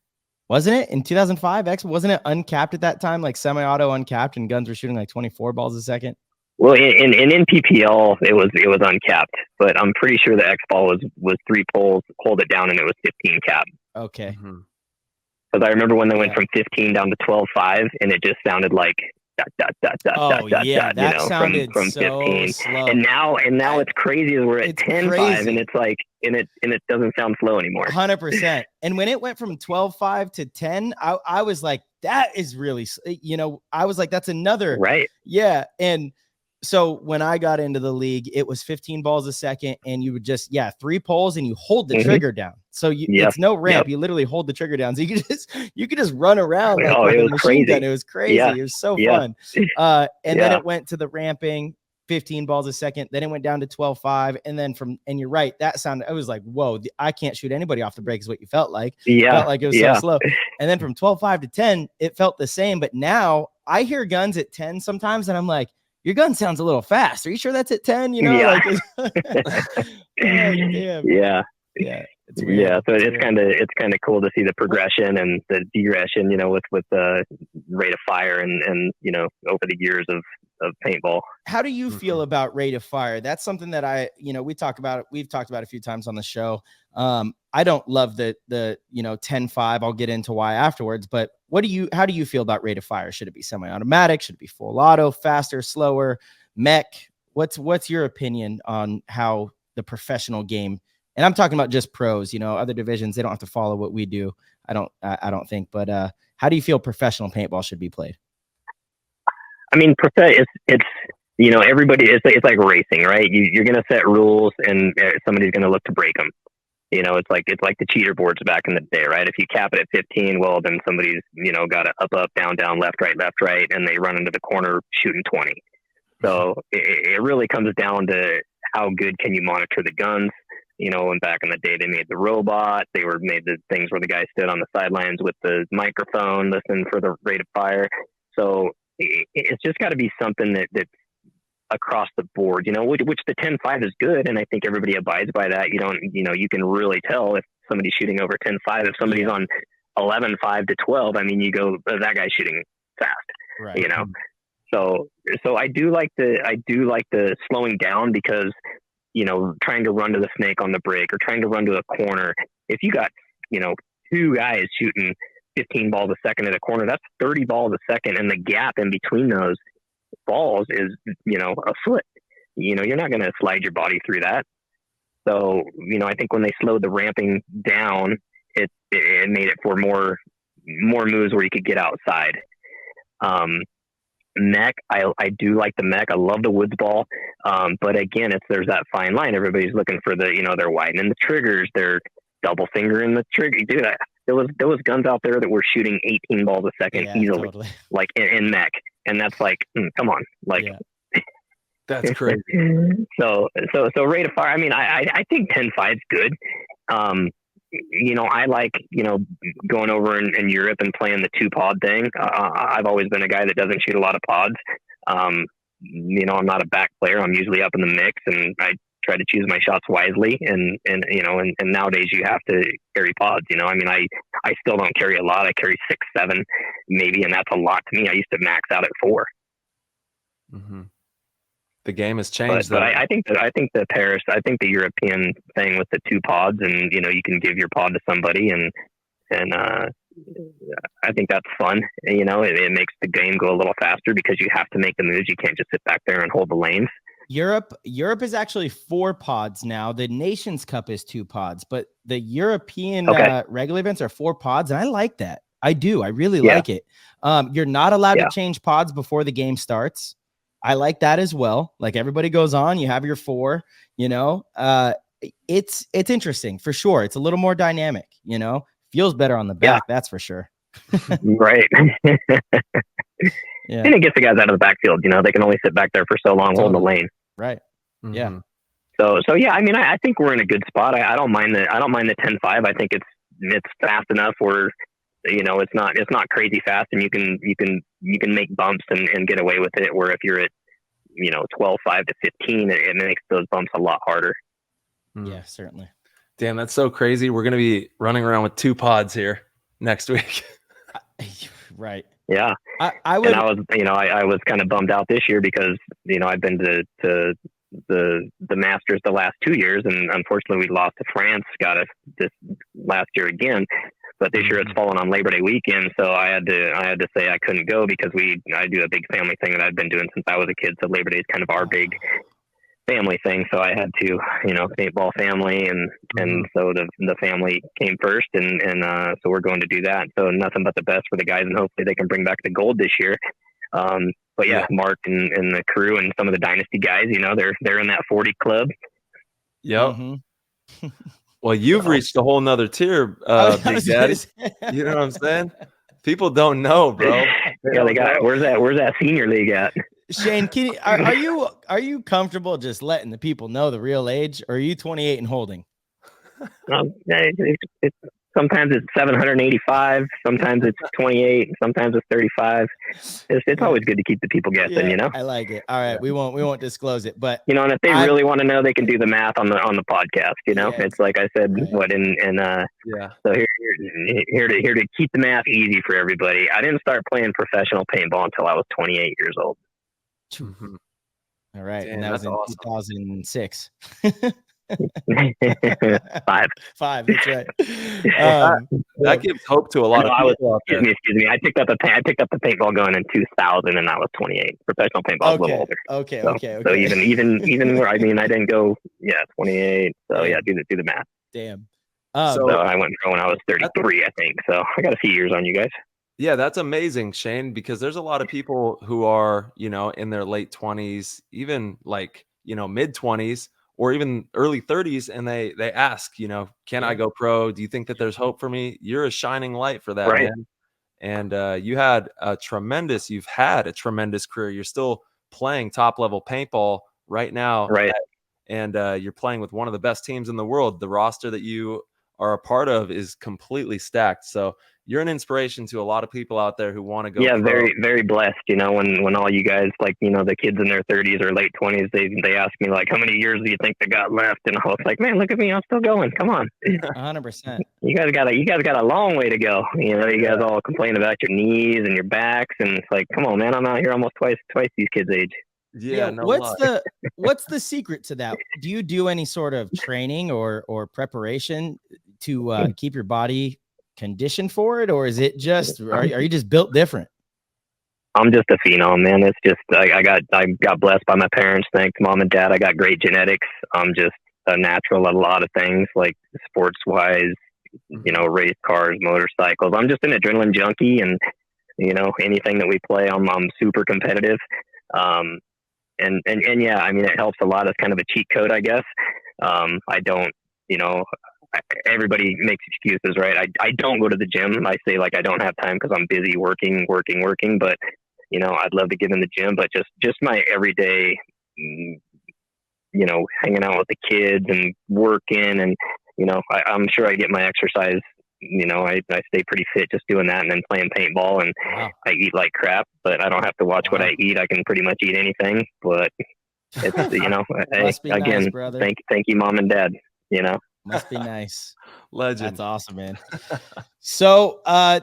Wasn't it in 2005? Wasn't it uncapped at that time, like semi-auto uncapped, and guns were shooting like 24 balls a second? Well, in NPPL, it was uncapped, but I'm pretty sure the X ball was 3 pulls, hold it down, and it was 15 cap. Okay. Because I remember when they went from 15 down to 12.5, and it just sounded like Oh yeah, that sounded from so 15. slow. And now it's crazy as we're at It's 10.5 crazy. and it's like and it doesn't sound slow anymore. 100%. And when it went from 12.5 to 10, I was like, that is really, I was like, that's another. Right. Yeah. And so when I got into the league, it was 15 balls a second, and you would just 3 poles and you hold the trigger down. So it's no ramp. You literally hold the trigger down. So you could just run around like with a machine gun. It was crazy. Yeah. It was so fun. And then it went to the ramping, 15 balls a second. Then it went down to 12.5. And then and you're right, that sounded, I was like, whoa, I can't shoot anybody off the break is what you felt like. Yeah. Felt like it was so slow. And then from 12.5 to 10, it felt the same. But now I hear guns at 10 sometimes, and I'm like, your gun sounds a little fast. Are you sure that's at 10? Yeah. Yeah. It's weird. Yeah. So it's kind of cool to see the progression and the digression, with the rate of fire and over the years of paintball. How do you feel about rate of fire? That's something that we've talked about a few times on the show. I don't love the 10.5. I'll get into why afterwards, but how do you feel about rate of fire? Should it be semi-automatic? Should it be full auto, faster, slower, mech? What's your opinion on how the professional game, and I'm talking about just pros, other divisions, they don't have to follow what we do. I don't think, but how do you feel professional paintball should be played? I mean, it's everybody, it's like racing, right? You're going to set rules and somebody's going to look to break them. It's like the cheater boards back in the day, right? If you cap it at 15, well, then somebody's, got it up, down, left, right, and they run into the corner shooting 20. So it really comes down to how good can you monitor the guns. And back in the day, they made the robot. They made the things where the guy stood on the sidelines with the microphone, listening for the rate of fire. So it's just got to be something that's across the board, which the 10.5 is good. And I think everybody abides by that. You can really tell if somebody's shooting over 10.5, if somebody's on 11.5 to 12, I mean, you go, that guy's shooting fast, right. So I do like the slowing down because, trying to run to the snake on the break or trying to run to a corner. If you got, 2 guys shooting 15 balls a second at a corner, that's 30 balls a second. And the gap in between those balls is, a foot. You're not going to slide your body through that. So, I think when they slowed the ramping down, it made it for more moves where you could get outside. Mech, I do like the mech. I love the woods ball. But again, there's that fine line. Everybody's looking for they're widening the triggers. They're double fingering the trigger. Dude, there was guns out there that were shooting 18 balls a second easily, totally. like in mech. And that's like, come on, like, that's crazy. So rate of fire. I mean, I think 10.5 is good. I like, going over in Europe and playing the 2-pod thing. I've always been a guy that doesn't shoot a lot of pods. I'm not a back player. I'm usually up in the mix, and I try to choose my shots wisely. And nowadays you have to carry pods. I mean, I still don't carry a lot. I carry 6, 7 maybe, and that's a lot to me. I used to max out at 4. Mm-hmm. The game has changed. But I think the European thing with the 2 pods, and you can give your pod to somebody, and I think that's fun. It makes the game go a little faster because you have to make the moves. You can't just sit back there and hold the lanes. Europe is actually 4 pods now. The Nations Cup is 2 pods, but the European regular events are 4 pods, and I like that. I do. I really like it. You're not allowed to change pods before the game starts. I like that as well. Like, everybody goes on, you have your 4, it's interesting for sure. It's a little more dynamic, feels better on the back. That's for sure. Right. And it gets the guys out of the backfield. They can only sit back there for so long holding the lane. Right. Mm-hmm. Yeah. So yeah, I mean, I think we're in a good spot. I don't mind the 10.5. I think it's fast enough where, it's not crazy fast, and you can make bumps and get away with it. Where if you're at, 12.5 to 15, it makes those bumps a lot harder. Yeah, certainly. Damn, that's so crazy. We're going to be running around with 2 pods here next week. Right. Yeah. I was kind of bummed out this year because, I've been to the Masters the last 2 years, and unfortunately we lost to France, got us this last year again. but this year it's fallen on Labor Day weekend. So I had to say I couldn't go because I do a big family thing that I've been doing since I was a kid. So Labor Day is kind of our big family thing. So I had to, paintball family and so the family came first and so we're going to do that. So nothing but the best for the guys and hopefully they can bring back the gold this year. But yeah, Mark and the crew and some of the dynasty guys, they're in that 40 club. Yep. Well, you've reached a whole nother tier, Big Daddy. You know what I'm saying? People don't know, bro. They got where's that senior league at? Shane, are you comfortable just letting the people know the real age, or are you 28 and holding? Sometimes it's 785, sometimes it's 28, sometimes it's 35. It's always good to keep the people guessing, I like it. All right, we won't disclose it, but and if they really want to know, they can do the math on the podcast. It's like I said, So here to keep the math easy for everybody. I didn't start playing professional paintball until I was 28 years old. All right, and that was in 2006. 5. That's right. That gives hope to a lot of people. Excuse me. I picked up the paintball gun in 2000, and I was 28. Professional paintball is a little older. Okay. So even where I didn't go. 28. So do the math. Damn. So I went pro when I was 33, I think. So I got a few years on you guys. Yeah, that's amazing, Shane, because there's a lot of people who are, in their late 20s, even mid 20s, or even early 30s, and they ask, can I go pro? Do you think that there's hope for me? You're a shining light for that, man. And you've had a tremendous career. You're still playing top level paintball right now. Right. And you're playing with one of the best teams in the world. The roster that you are a part of is completely stacked. So you're an inspiration to a lot of people out there who want to go. Yeah, pro. very, very blessed. When all you guys, the kids in their 30s or late 20s, they ask me how many years do you think they got left? And I was like, man, look at me, I'm still going. Come on. 100%. You guys got a long way to go. You guys all complain about your knees and your backs, and it's like, come on, man, I'm out here almost twice these kids' age. Yeah. What's the secret to that? Do you do any sort of training or preparation to keep your body conditioned for it, or is it just are you just built different? I'm just a phenom, man. It's just I got blessed by my parents. Thanks, Mom and Dad. I got great genetics. I'm just a natural at a lot of things, like sports wise, race cars, motorcycles. I'm just an adrenaline junkie, and anything that we play, I'm super competitive. And yeah, I mean, it helps a lot as kind of a cheat code, I guess. I don't, everybody makes excuses, right? I don't go to the gym. I say I don't have time because I'm busy working, but I'd love to get in the gym, but just my everyday, hanging out with the kids and working, and I'm sure I get my exercise. I stay pretty fit just doing that, and then playing paintball, and I eat like crap, but I don't have to watch what I eat. I can pretty much eat anything, but it's, again, nice, thank you, Mom and Dad, Must be nice. Legend. That's awesome, man. So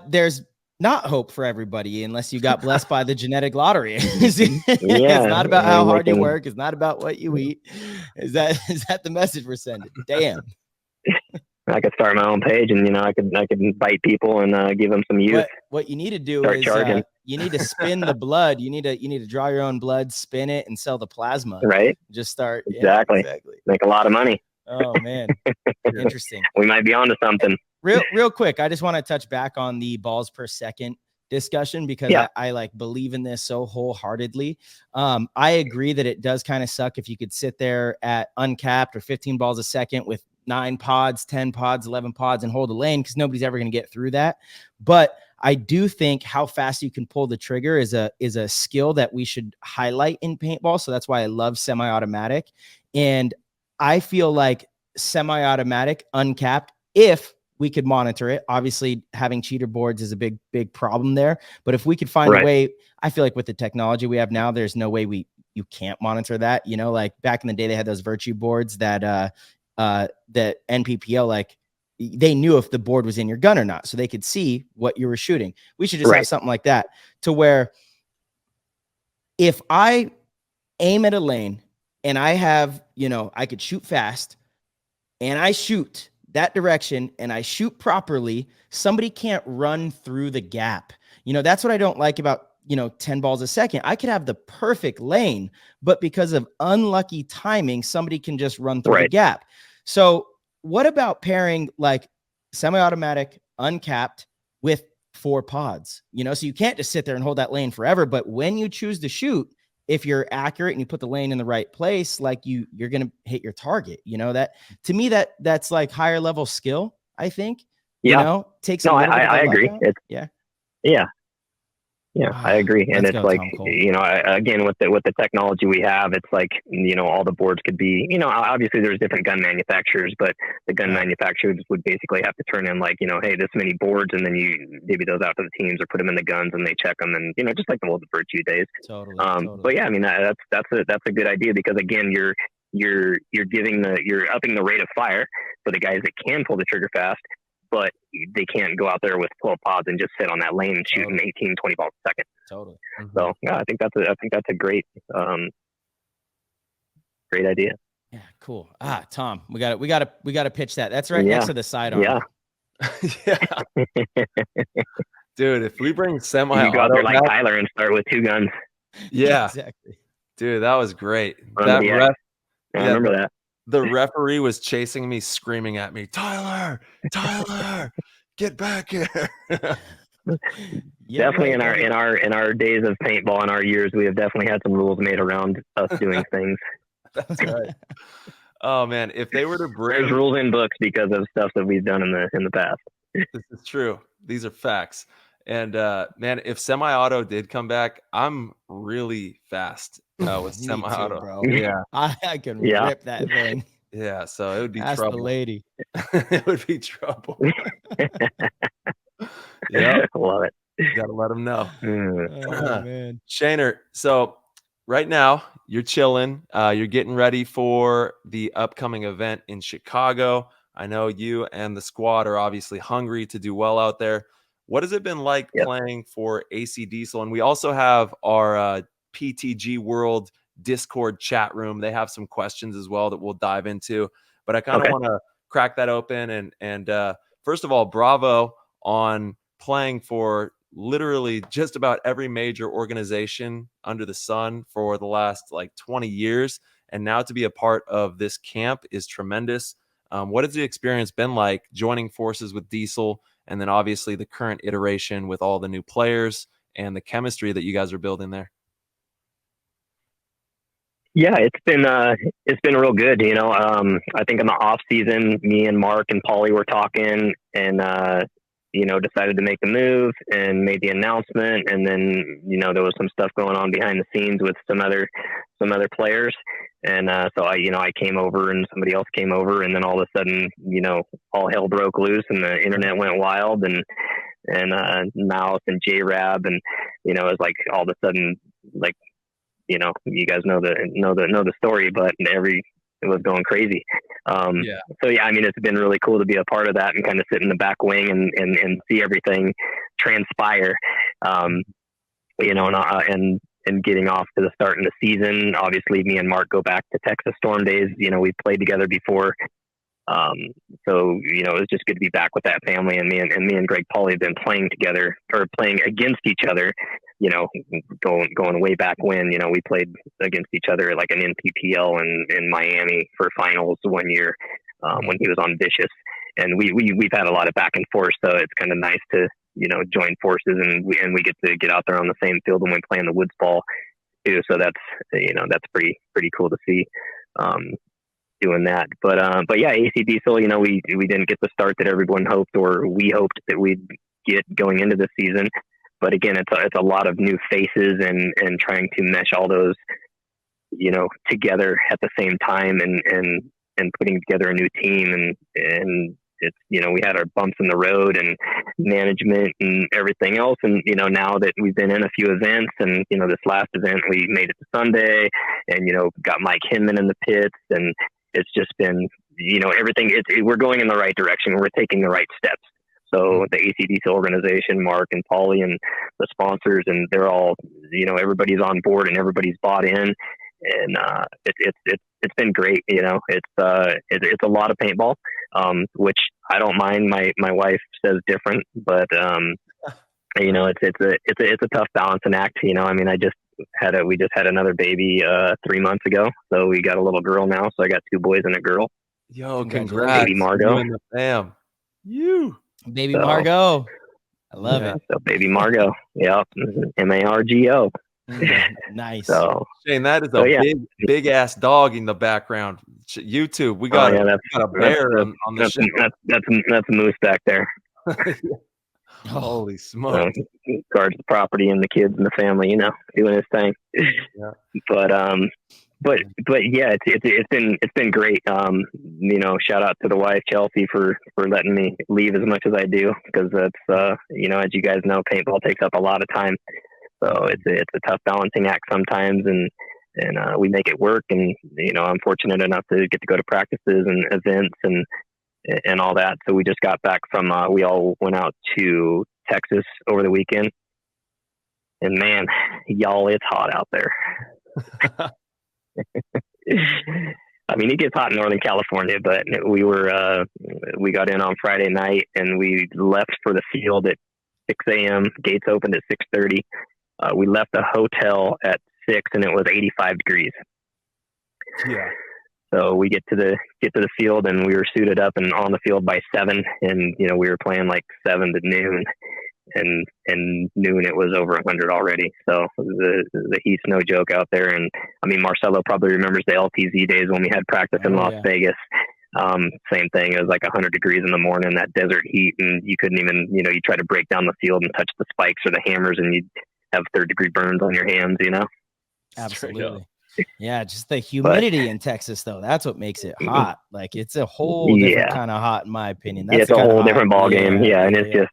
there's not hope for everybody unless you got blessed by the genetic lottery. It's not about how hard you work. It's not about what you eat. Is that the message we're sending? Damn. I could start my own page, and I could invite people and give them some youth. What you need to do is you need to spin the blood. You need to draw your own blood, spin it, and sell the plasma. Right. Just start. Exactly. Yeah, exactly. Make a lot of money. Oh man, interesting. We might be onto something. Real quick, I just want to touch back on the balls per second discussion because I believe in this so wholeheartedly. I agree that it does kind of suck if you could sit there at uncapped or 15 balls a second with 9 pods, 10 pods, 11 pods and hold a lane, because nobody's ever going to get through that. But I do think how fast you can pull the trigger is a skill that we should highlight in paintball. So that's why I love semi-automatic. And I feel like semi-automatic uncapped, if we could monitor it, obviously having cheater boards is a big problem there. But if we could find a way, I feel like with the technology we have now, there's no way you can't monitor that. Like back in the day, they had those virtue boards that NPPL, they knew if the board was in your gun or not, so they could see what you were shooting. We should just have something like that, to where if I aim at a lane and I have, I could shoot fast and I shoot that direction and I shoot properly, somebody can't run through the gap. That's what I don't like about, 10 balls a second. I could have the perfect lane, but because of unlucky timing, somebody can just run through the gap. So what about pairing like semi-automatic, uncapped with 4 pods? So you can't just sit there and hold that lane forever. But when you choose to shoot, if you're accurate and you put the lane in the right place, like you're going to hit your target. That to me, that's like higher level skill, I think. Takes a little bit of I agree. Yeah, I agree. And it's like, again, with the technology we have, it's like, all the boards could be, obviously there's different gun manufacturers, but the gun manufacturers would basically have to turn in like, hey, this many boards, and then you divvy those out to the teams or put them in the guns and they check them, and, just like the old virtue days. Totally. But yeah, I mean, that's a good idea, because again, you're upping the rate of fire for the guys that can pull the trigger fast, but they can't go out there with 12 pods and just sit on that lane and shoot 18, 20 balls a second. Totally. Mm-hmm. So yeah, I think that's a great idea. Yeah, cool. Tom, we got to pitch that. That's right next to the sidearm. Yeah. Dude, if we bring semi-auto, you go out there like Tyler and start with 2 guns. Yeah, exactly. Dude, that was great. I remember that. The referee was chasing me, screaming at me, Tyler, get back here. Definitely in our days of paintball, in our years, we have definitely had some rules made around us doing things. That's right. Oh man, if they were to bring, there's rules in books because of stuff that we've done in the past. This is true. These are facts. And man, if semi-auto did come back, I'm really fast with semi-auto. Bro. Yeah, I can rip that thing. Yeah, so it would be Ask trouble. the lady. It would be trouble. Yeah, love it. You gotta let them know. Oh man, Shaner. So right now you're chilling. You're getting ready for the upcoming event in Chicago. I know you and the squad are obviously hungry to do well out there. What has it been like playing for AC Diesel? And we also have our PTG World Discord chat room. They have some questions as well that we'll dive into. But I kind of want to crack that open. And first of all, bravo on playing for literally just about every major organization under the sun for the last like 20 years. And now to be a part of this camp is tremendous. What has the experience been like joining forces with Diesel, and then obviously the current iteration with all the new players and the chemistry that you guys are building there? Yeah, it's been real good. I think in the off season, me and Mark and Paulie were talking, and decided to make the move and made the announcement. And then there was some stuff going on behind the scenes with some other players, and so I came over, and somebody else came over, and then all of a sudden all hell broke loose, and the internet went wild, and Mouse and J-Rab, and it was like all of a sudden, like, you guys know the story, but it was going crazy. So yeah, I mean, it's been really cool to be a part of that and kind of sit in the back wing and see everything transpire. And getting off to the start in the season. Obviously, me and Mark go back to Texas Storm days. We've played together before. So it was just good to be back with that family, and me and Greg Pauly have been playing together, or playing against each other, going way back when, we played against each other at like an NPPL in Miami for finals one year, when he was on Vicious, and we've had a lot of back and forth. So it's kind of nice to, join forces, and we get to get out there on the same field when we play in the woods ball too. So that's pretty cool to see. Doing that, but yeah, AC Diesel, we didn't get the start that everyone hoped, or we hoped that we'd get going into the season. But again, it's a lot of new faces and trying to mesh all those, together at the same time, and putting together a new team, and it's, we had our bumps in the road and management and everything else, and now that we've been in a few events, and this last event we made it to Sunday, and got Mike Hinman in the pits, and it's just been, everything. We're going in the right direction. We're taking the right steps. So the AC Diesel organization, Mark and Paulie and the sponsors, and they're all, everybody's on board and everybody's bought in. and it's been great. You know, it's a lot of paintball, which I don't mind. My wife says different, but you know, it's a tough balancing act. You know, I mean, we just had another baby 3 months ago, so we got a little girl now. So I got 2 boys and a girl. Yo, congrats, baby Margot. You and the fam. Baby Margot. I love it. So baby Margot. Yep. Margo. Nice. So Shane, that is a big ass dog in the background. YouTube, we got, we got a bear on the show. That's a moose back there. Holy smoke! Guards the property and the kids and the family, you know, doing his thing. Yeah. But yeah, it's been great. You know, shout out to the wife Chelsea for letting me leave as much as I do, because that's you know, as you guys know, paintball takes up a lot of time. So it's a tough balancing act sometimes, and we make it work. And you know, I'm fortunate enough to get to go to practices and events and all that. So we just got back from we all went out to Texas over the weekend, and man, y'all, it's hot out there. I mean, it gets hot in Northern California, but we got in on Friday night and we left for the field at 6 a.m. Gates opened at 6:30. We left the hotel at 6 and it was 85 degrees. Yeah. So we get to the field and we were suited up and on the field by 7, and you know, we were playing like 7 to noon, and noon it was over 100 already. So the heat's no joke out there. And I mean, Marcelo probably remembers the LTZ days when we had practice in Las Vegas. Same thing. It was like 100 degrees in the morning, that desert heat, and you couldn't even, you know, you try to break down the field and touch the spikes or the hammers and you'd have 3rd-degree burns on your hands, you know? Absolutely. Yeah, just the humidity in Texas, though. That's what makes it hot. Like, it's a whole different kind of hot, in my opinion. That's it's a whole different ball game. Yeah, and it's just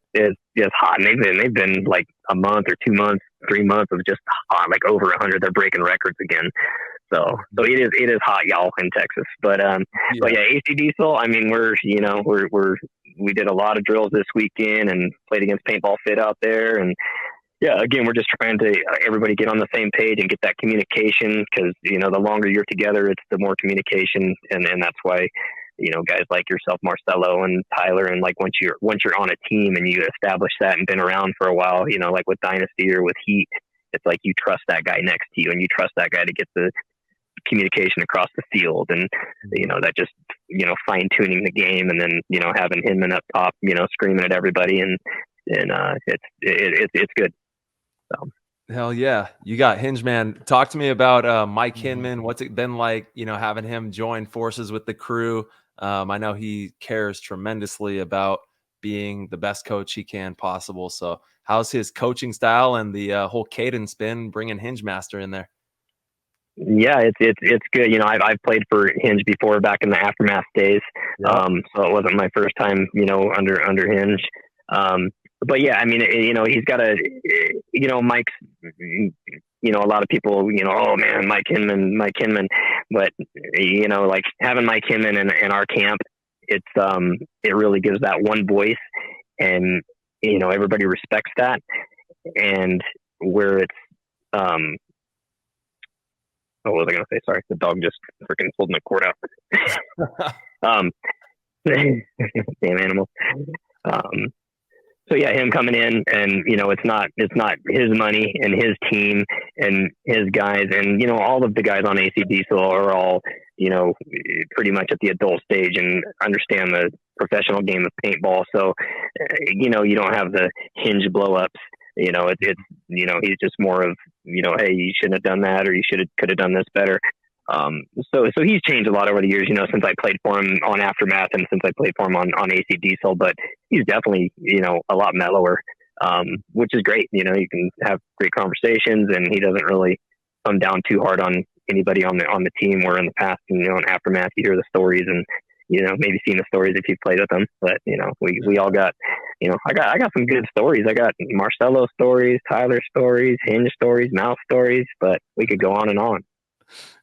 hot. And they've been like a month or 2 months, 3 months of just hot, like over 100. They're breaking records again. So it is hot, y'all, in Texas. But but yeah, AC Diesel. I mean, we did a lot of drills this weekend and played against Paintball Fit out there, and yeah, again, we're just trying to everybody get on the same page and get that communication, because, you know, the longer you're together, it's the more communication. And that's why, you know, guys like yourself, Marcelo and Tyler, and like once you're on a team and you establish that and been around for a while, you know, like with Dynasty or with Heat, it's like you trust that guy next to you and you trust that guy to get the communication across the field. And, you know, that just, you know, fine tuning the game, and then, you know, having Hinman up top, you know, screaming at everybody, and it's good. So. Hell yeah. You got Hinge, man. Talk to me about Mike Hinman. What's it been like, you know, having him join forces with the crew? I know he cares tremendously about being the best coach he can possible. So how's his coaching style and the whole cadence been, bringing Hinge Master in there? Yeah, it's good. You know, I've played for Hinge before back in the Aftermath days. Yeah. So it wasn't my first time, you know, under Hinge. But yeah, I mean, you know, he's got you know, Mike's, you know, a lot of people, you know, oh man, Mike Hinman. But, you know, like having Mike Hinman in our camp, it really gives that one voice, and, you know, everybody respects that. And where it's, what was I going to say? Sorry, the dog just freaking pulled my cord out. Damn animals. So yeah, him coming in, and, you know, it's not his money and his team and his guys, and, you know, all of the guys on AC Diesel are all, you know, pretty much at the adult stage and understand the professional game of paintball. So, you know, you don't have the Hinge blow ups. You know, it's you know, he's just more of, you know, hey, you shouldn't have done that, or you could have done this better. So he's changed a lot over the years, you know, since I played for him on Aftermath and since I played for him on AC Diesel, but he's definitely, you know, a lot mellower, which is great. You know, you can have great conversations, and he doesn't really come down too hard on anybody on the team, where in the past, you know, in Aftermath, you hear the stories and, you know, maybe seen the stories if you've played with them, but, you know, we all got, you know, I got some good stories. I got Marcelo stories, Tyler stories, Hinge stories, Mouse stories, but we could go on and on.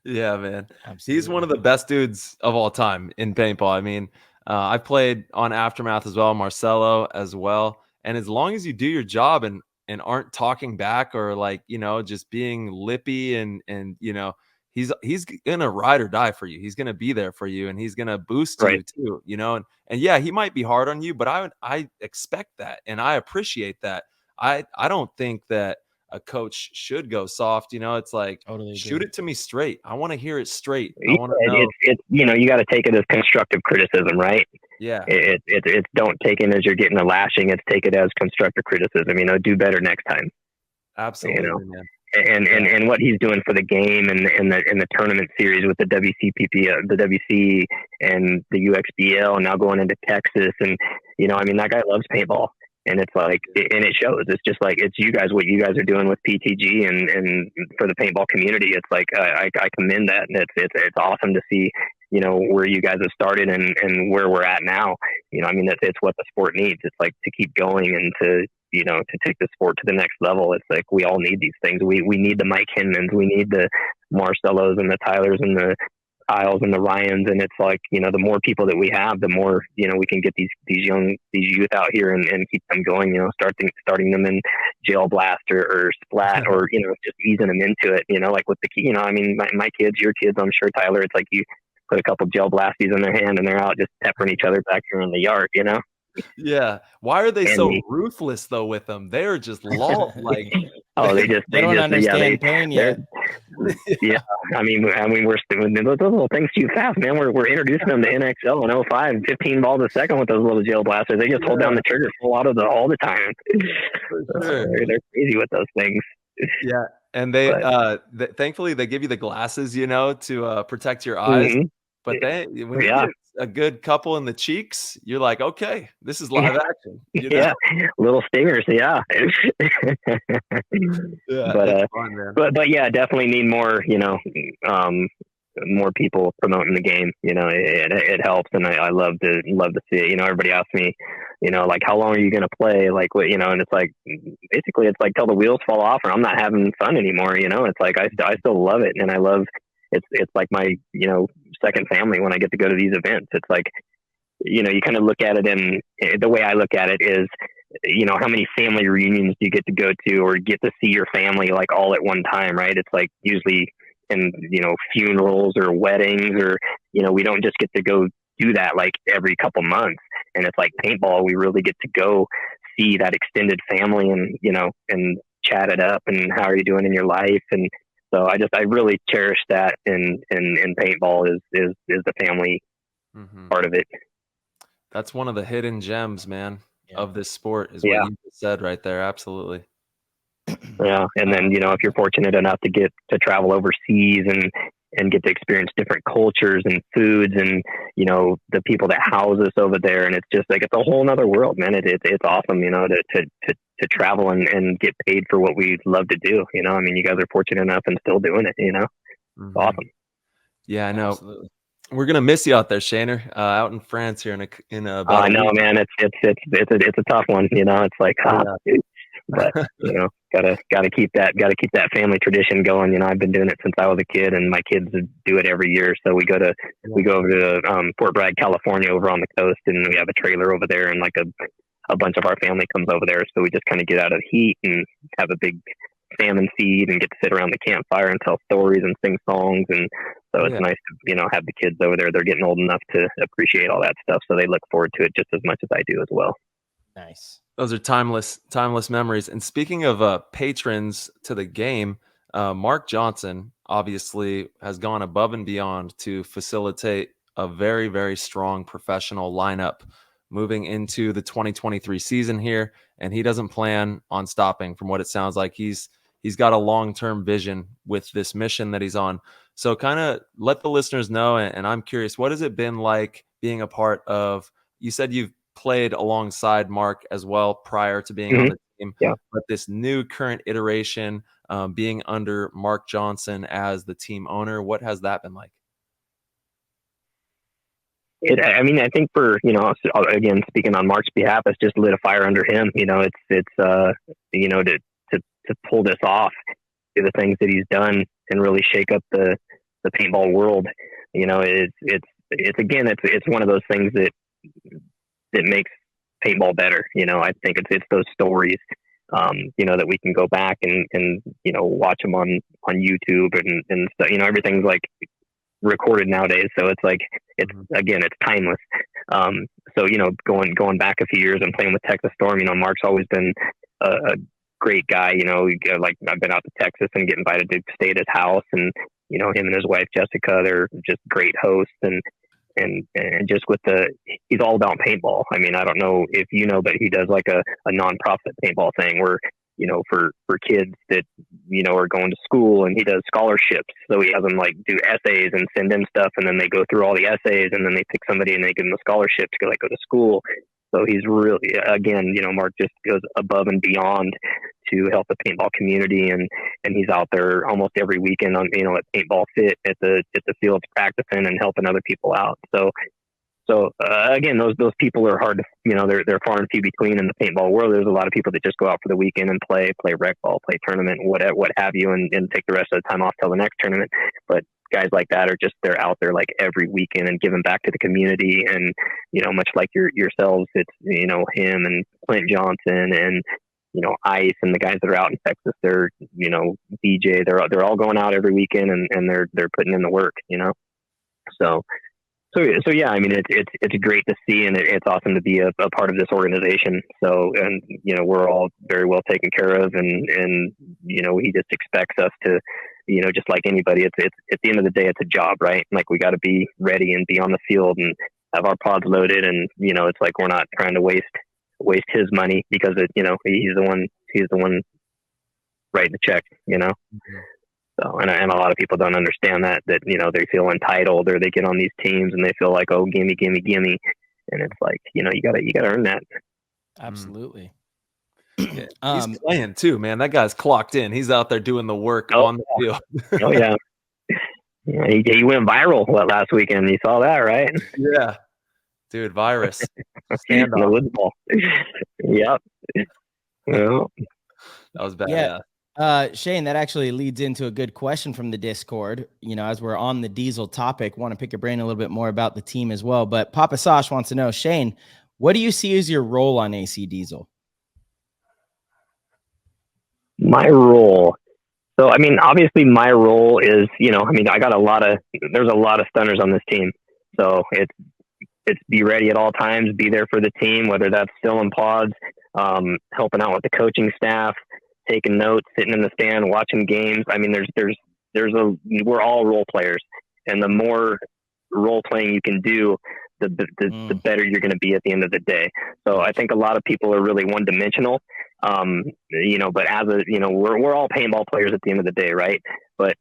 Yeah, man. Absolutely. He's one of the best dudes of all time in paintball. I mean, I played on Aftermath as well, Marcelo as well. And as long as you do your job and aren't talking back or, like, you know, just being lippy and, you know, he's gonna ride or die for you. He's gonna be there for you, and he's gonna boost you Right. too, you know. And yeah, he might be hard on you, but I expect that and I appreciate that. I don't think that a coach should go soft, you know. It's like, Totally shoot agree. it to me straight. I want to hear it straight. I Yeah, want to know. it's you got to take it as constructive criticism, right? Yeah, It's don't take it as you're getting a lashing. It's take it as constructive criticism. Do better next time. You know, absolutely, man. and what he's doing for the game and the tournament series with the WCPP, the WC and the UXBL, and now going into Texas, and that guy loves paintball, and it's like, and it shows. It's just like, it's you guys, what you guys are doing with PTG and for the paintball community. It's like, I commend that, and it's awesome to see, where you guys have started and where we're at now. It's what the sport needs. It's like to keep going and to take the sport to the next level. It's like, we all need these things. We need the Mike Hinmans, we need the Marcellos and the Tylers and the Kyles and the Ryans. And it's like, the more people that we have, the more, we can get these youth out here and keep them going, starting them in Jail Blast or Splat, or, just easing them into it, like with the key, my kids, your kids, I'm sure, Tyler, it's like you put a couple Gel Blasties in their hand and they're out just peppering each other back here in the yard, Yeah. Why are they And so ruthless though with them? They're just like they They don't understand pain they're- yet. yeah. I mean, we're those little things too fast, man. We're introducing them to NXL and 05, 15 balls a second with those little Jail Blasters. They just hold down the trigger full out of all the time. sure. They're crazy with those things. Yeah. And they thankfully they give you the glasses, to protect your eyes. Mhm. But when you Yeah. get a good couple in the cheeks, you're like, okay, this is live action. Yeah, little stingers. Yeah, Yeah, but it's fun, man. but yeah, definitely need more. More people promoting the game. It helps, and I love to see it. Everybody asks me, like, how long are you going to play? Like, what, and it's like, basically, it's like till the wheels fall off, or I'm not having fun anymore. It's like I still love it, and I love. It's like my second family when I get to go to these events. It's like, you kind of look at it, and the way I look at it is, how many family reunions do you get to go to or get to see your family like all at one time, right? It's like usually in, funerals or weddings, or, we don't just get to go do that like every couple months. And it's like paintball, we really get to go see that extended family and, and chat it up and how are you doing in your life. And so I really cherish that in paintball is the family part of it. That's one of the hidden gems, man, of this sport is Yeah. what you just said right there. Absolutely. Yeah. And then, if you're fortunate enough to get to travel overseas and get to experience different cultures and foods and, the people that house us over there. And it's just like, it's a whole nother world, man. It's awesome, to travel and get paid for what we love to do. You guys are fortunate enough and still doing it, It's awesome. Yeah, I know. Absolutely. We're going to miss you out there, Shaner, out in France here in about I a know, week. man. It's a tough one, it's like, but gotta keep that family tradition going. I've been doing it since I was a kid, and my kids do it every year. So we go over to Fort Bragg, California, over on the coast, and we have a trailer over there, and like a bunch of our family comes over there. So we just kind of get out of the heat and have a big salmon feed and get to sit around the campfire and tell stories and sing songs. And so it's nice to have the kids over there. They're getting old enough to appreciate all that stuff, so they look forward to it just as much as I do as well. Nice. Those are timeless memories. And speaking of patrons to the game, Mark Johnson obviously has gone above and beyond to facilitate a very, very strong professional lineup moving into the 2023 season here. And he doesn't plan on stopping, from what it sounds like. He's got a long-term vision with this mission that he's on. So kind of let the listeners know, and I'm curious, what has it been like being a part of, you said you've played alongside Mark as well prior to being on the team, but this new current iteration, being under Mark Johnson as the team owner, what has that been like? I think for, again, speaking on Mark's behalf, it's just lit a fire under him. To pull this off, do the things that he's done and really shake up the paintball world. It's one of those things that makes paintball better. I think it's those stories that we can go back and watch them on YouTube and stuff. Everything's like recorded nowadays, so it's like it's timeless. So going back a few years and playing with Texas Storm, Mark's always been a great guy. Like I've been out to Texas and get invited to stay at his house, and him and his wife Jessica, they're just great hosts, and just he's all about paintball. I mean, I don't know if but he does like a nonprofit paintball thing where for kids that are going to school, and he does scholarships. So he has them like do essays and send them stuff, and then they go through all the essays, and then they pick somebody and they give them a scholarship to go to school. So he's really, again, Mark just goes above and beyond to help the paintball community, and he's out there almost every weekend on at Paintball Fit at the fields practicing and helping other people out. So again, those people are hard to, they're far and few between in the paintball world. There's a lot of people that just go out for the weekend and play rec ball, play tournament, what have you, and take the rest of the time off till the next tournament. But guys like that are they're out there like every weekend and giving back to the community. And, much like yourselves, it's, him and Clint Johnson and, Ice and the guys that are out in Texas, they're, DJ, they're all going out every weekend and they're putting in the work, So yeah, I mean, it's great to see, and it's awesome to be a part of this organization. So, and, we're all very well taken care of, and he just expects us to, just like anybody, it's at the end of the day, it's a job, right? Like we got to be ready and be on the field and have our pods loaded. And, it's like, we're not trying to waste his money because he's the one writing the check, Mm-hmm. So, and a lot of people don't understand that they feel entitled, or they get on these teams and they feel like, oh, gimme. And it's like, you gotta earn that. Absolutely. Yeah, he's playing too, man. That guy's clocked in. He's out there doing the work on the field. Oh yeah. Yeah, he went viral last weekend. You saw that, right? Yeah. Dude, virus. The woods ball. Yep. Well, that was bad. Yeah. Shane, that actually leads into a good question from the Discord. As we're on the diesel topic, want to pick your brain a little bit more about the team as well. But Papa Sosh wants to know, Shane, what do you see as your role on AC Diesel? My role. So, I mean, obviously my role is, I got there's a lot of stunners on this team. So it's be ready at all times, be there for the team, whether that's still in pods, helping out with the coaching staff, taking notes, sitting in the stand, watching games. I mean, we're all role players, and the more role playing you can do, the better you're going to be at the end of the day. So I think a lot of people are really one dimensional, but as we're all paintball players at the end of the day, right? But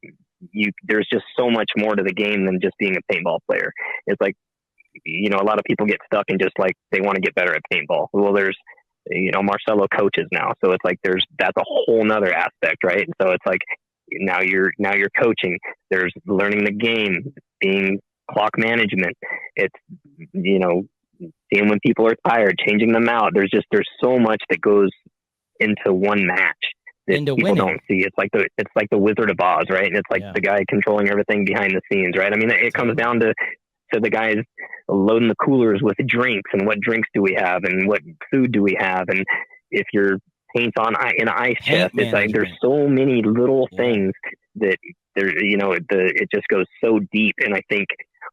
there's just so much more to the game than just being a paintball player. It's like, a lot of people get stuck in just like, they want to get better at paintball. Well, there's, Marcelo coaches now. So it's like, that's a whole nother aspect, right? So it's like, now you're coaching, there's learning the game, being clock management. It's, seeing when people are tired, changing them out. There's so much that goes into one match that people don't see. It's like the Wizard of Oz, right? And it's like the guy controlling everything behind the scenes, right? I mean, it comes down to the guys loading the coolers with drinks, and what drinks do we have, and what food do we have, and if your paint's on in an ice chest, it's like there's so many little things that it just goes so deep. And I think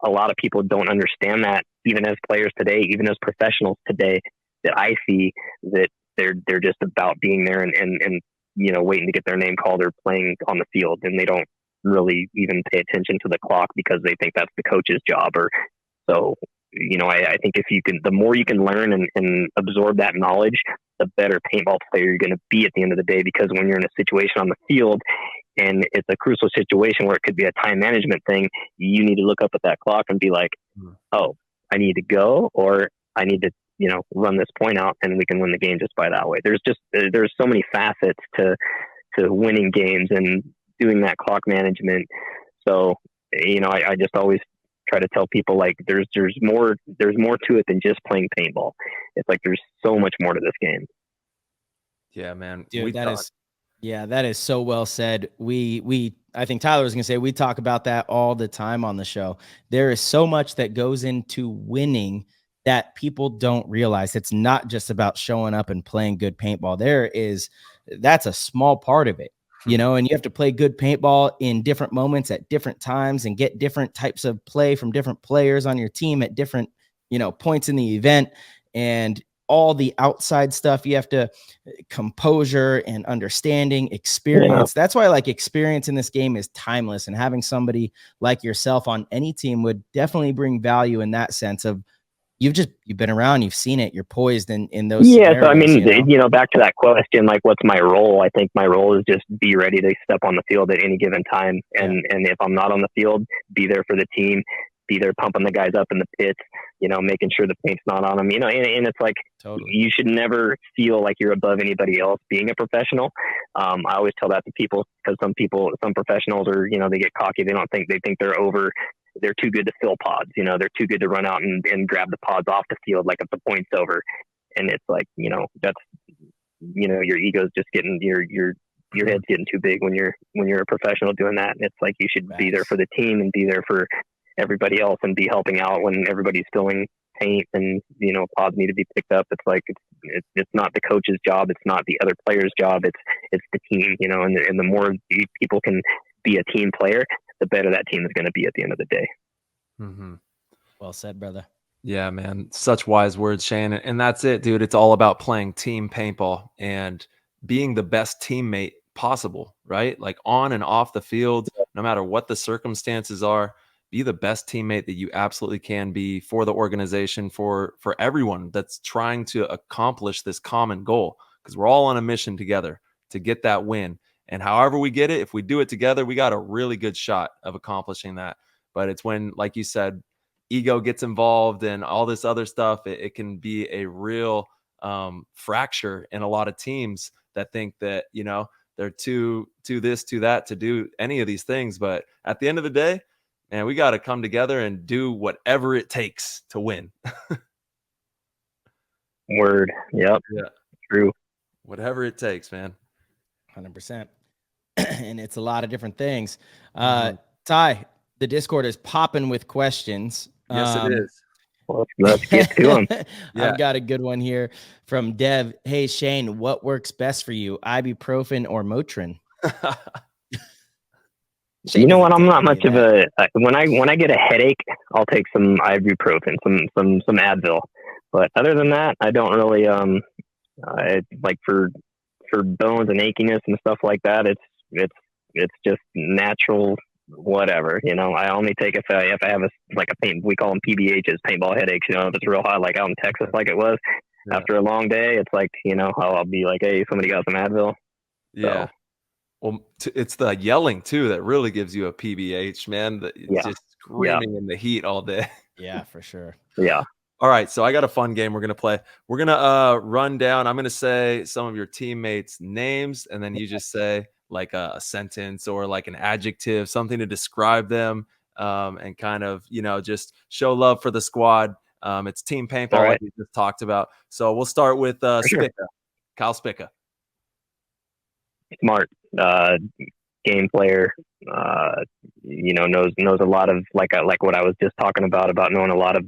a lot of people don't understand that, even as players today, even as professionals today, that I see that they're just about being there and waiting to get their name called or playing on the field, and they don't really even pay attention to the clock because they think that's the coach's job. Or so, I think the more you can learn and absorb that knowledge, the better paintball player you're going to be at the end of the day. Because when you're in a situation on the field and it's a crucial situation where it could be a time management thing, you need to look up at that clock and be like, oh, I need to go, or I need to, run this point out, and we can win the game just by that way. There's so many facets to winning games and doing that clock management. So, I just always try to tell people, like, there's more to it than just playing paintball. It's like, there's so much more to this game. Yeah, man. Dude, that is so well said. I think Tyler was going to say, we talk about that all the time on the show. There is so much that goes into winning that people don't realize. It's not just about showing up and playing good paintball. That's a small part of it, you know, and you have to play good paintball in different moments at different times and get different types of play from different players on your team at different, you know, points in the event, and all the outside stuff. You have to composure and understanding, experience. That's why like experience in this game is timeless, and having somebody like yourself on any team would definitely bring value in that sense of, you've been around, you've seen it, you're poised in those scenarios. So I mean, you know, back to that question, like, what's my role? I think my role is just be ready to step on the field at any given time, and if I'm not on the field, be there for the team, be there pumping the guys up in the pits, you know, making sure the paint's not on them, you know, and it's like, you should never feel like you're above anybody else being a professional. I always tell that to people, because some professionals are, you know, they get cocky, they think they're too good to fill pods, you know, they're too good to run out and grab the pods off the field like if the point's over. And it's like, you know, that's, you know, your ego's just getting, your head's getting too big when you're a professional doing that. And it's like, you should be there for the team and be there for everybody else and be helping out when everybody's filling paint and, you know, pods need to be picked up. It's like, it's not the coach's job, it's not the other player's job, it's the team, you know, and the more people can be a team player, the better that team is going to be at the end of the day. Mm-hmm. Well said, brother. Yeah, man. Such wise words, Shane. And that's it, dude. It's all about playing team paintball and being the best teammate possible, right? Like on and off the field, no matter what the circumstances are, be the best teammate that you absolutely can be for the organization, for everyone that's trying to accomplish this common goal, because we're all on a mission together to get that win. And however we get it, if we do it together, we got a really good shot of accomplishing that. But it's when, like you said, ego gets involved and all this other stuff, it can be a real fracture in a lot of teams that think that, you know, they're too this, too that, to do any of these things. But at the end of the day, man, we got to come together and do whatever it takes to win. Word. Yep. Yeah. True. Whatever it takes, man. 100%. And it's a lot of different things. Ty, the Discord is popping with questions. Yes, it is. Well, let's get to them. Yeah. I've got a good one here from Dev. Hey, Shane, what works best for you, ibuprofen or Motrin? You know what? I'm not much of a when I get a headache, I'll take some ibuprofen, some Advil. But other than that, I don't really like for bones and achiness and stuff like that. It's just natural, whatever, you know. I only take if I have we call them PBHs, paintball headaches. You know, if it's real hot, like out in Texas, like it was after a long day, it's like, you know, I'll be like, hey, somebody got some Advil. Yeah. So, well, it's the yelling too that really gives you a PBH, man. Just screaming in the heat all day. Yeah, for sure. Yeah. All right, so I got a fun game we're going to play. We're going to run down. I'm going to say some of your teammates' names, and then you just say like a sentence or like an adjective, something to describe them, and kind of, you know, just show love for the squad. It's team paintball, like we just talked about. So we'll start with Spica, Kyle Spica. Smart, game player, you know, knows a lot of like what I was just talking about knowing a lot of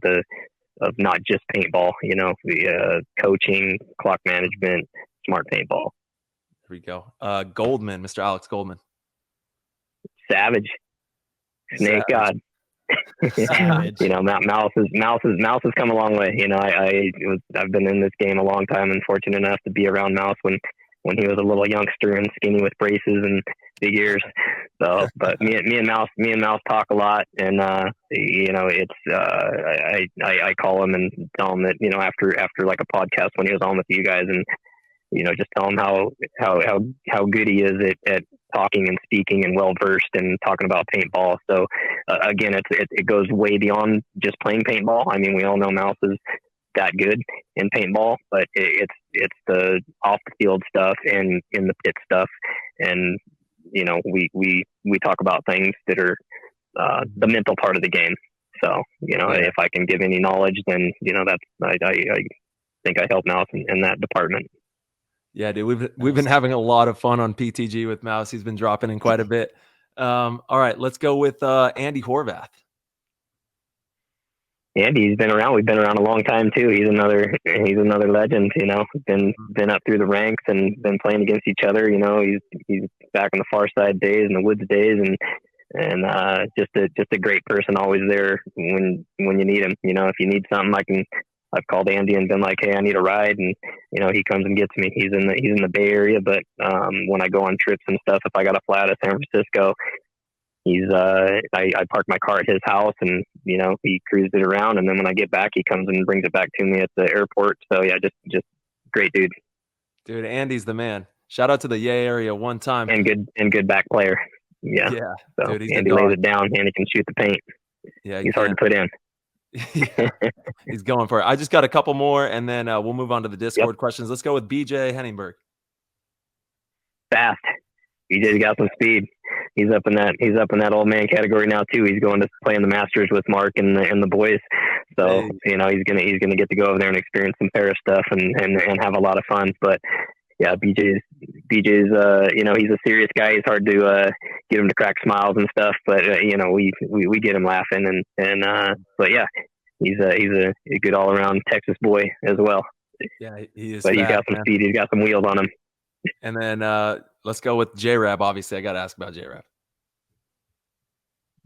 not just paintball, you know, the coaching, clock management, smart paintball. Here we go. Goldman, Mr. Alex Goldman. Savage. Snake God. Savage. You know, Mouse has come a long way. You know, I've been in this game a long time and fortunate enough to be around Mouse when he was a little youngster and skinny with braces and big ears. So, but me and Mouse talk a lot, and you know, it's I call him and tell him that, you know, after like a podcast when he was on with you guys, and, you know, just tell him how good he is at talking and speaking and well versed and talking about paintball. So again, it goes way beyond just playing paintball. I mean, we all know Mouse is that good in paintball, but it's the off the field stuff and in the pit stuff, and, you know, we talk about things that are the mental part of the game. So, you know, if I can give any knowledge, then, you know, that's I think I help Mouse in that department. Yeah, dude, we've been having a lot of fun on PTG with Mouse. He's been dropping in quite a bit. All right, let's go with Andy Horvath. Andy's been around. We've been around a long time too. He's another legend. You know, been up through the ranks and been playing against each other. You know, he's back in the far side days and the woods days, and just a great person. Always there when you need him. You know, if you need something, I've called Andy and been like, hey, I need a ride, and you know, he comes and gets me. He's in the Bay Area, but when I go on trips and stuff, if I got to fly out of San Francisco, I park my car at his house, and you know, he cruises it around, and then when I get back, he comes and brings it back to me at the airport. So yeah, just great dude. Dude, Andy's the man. Shout out to the Yay area one time. And good back player. Yeah. So dude, Andy lays it down. Andy can shoot the paint. Yeah, he's hard to put in. Yeah, he's going for it. I just got a couple more, and then we'll move on to the Discord questions. Let's go with BJ Henningberg. Fast. BJ's got some speed. He's up in that old man category now too. He's going to play in the Masters with Mark and the boys. So you know, he's gonna get to go over there and experience some Paris stuff and have a lot of fun. But yeah, BJ's you know, he's a serious guy. He's hard to get him to crack smiles and stuff, but you know, we get him laughing and but yeah, he's a good all around Texas boy as well. Yeah, he is. But he's got some speed. He's got some wheels on him. And then let's go with J-Rab. Obviously, I got to ask about J-Rab.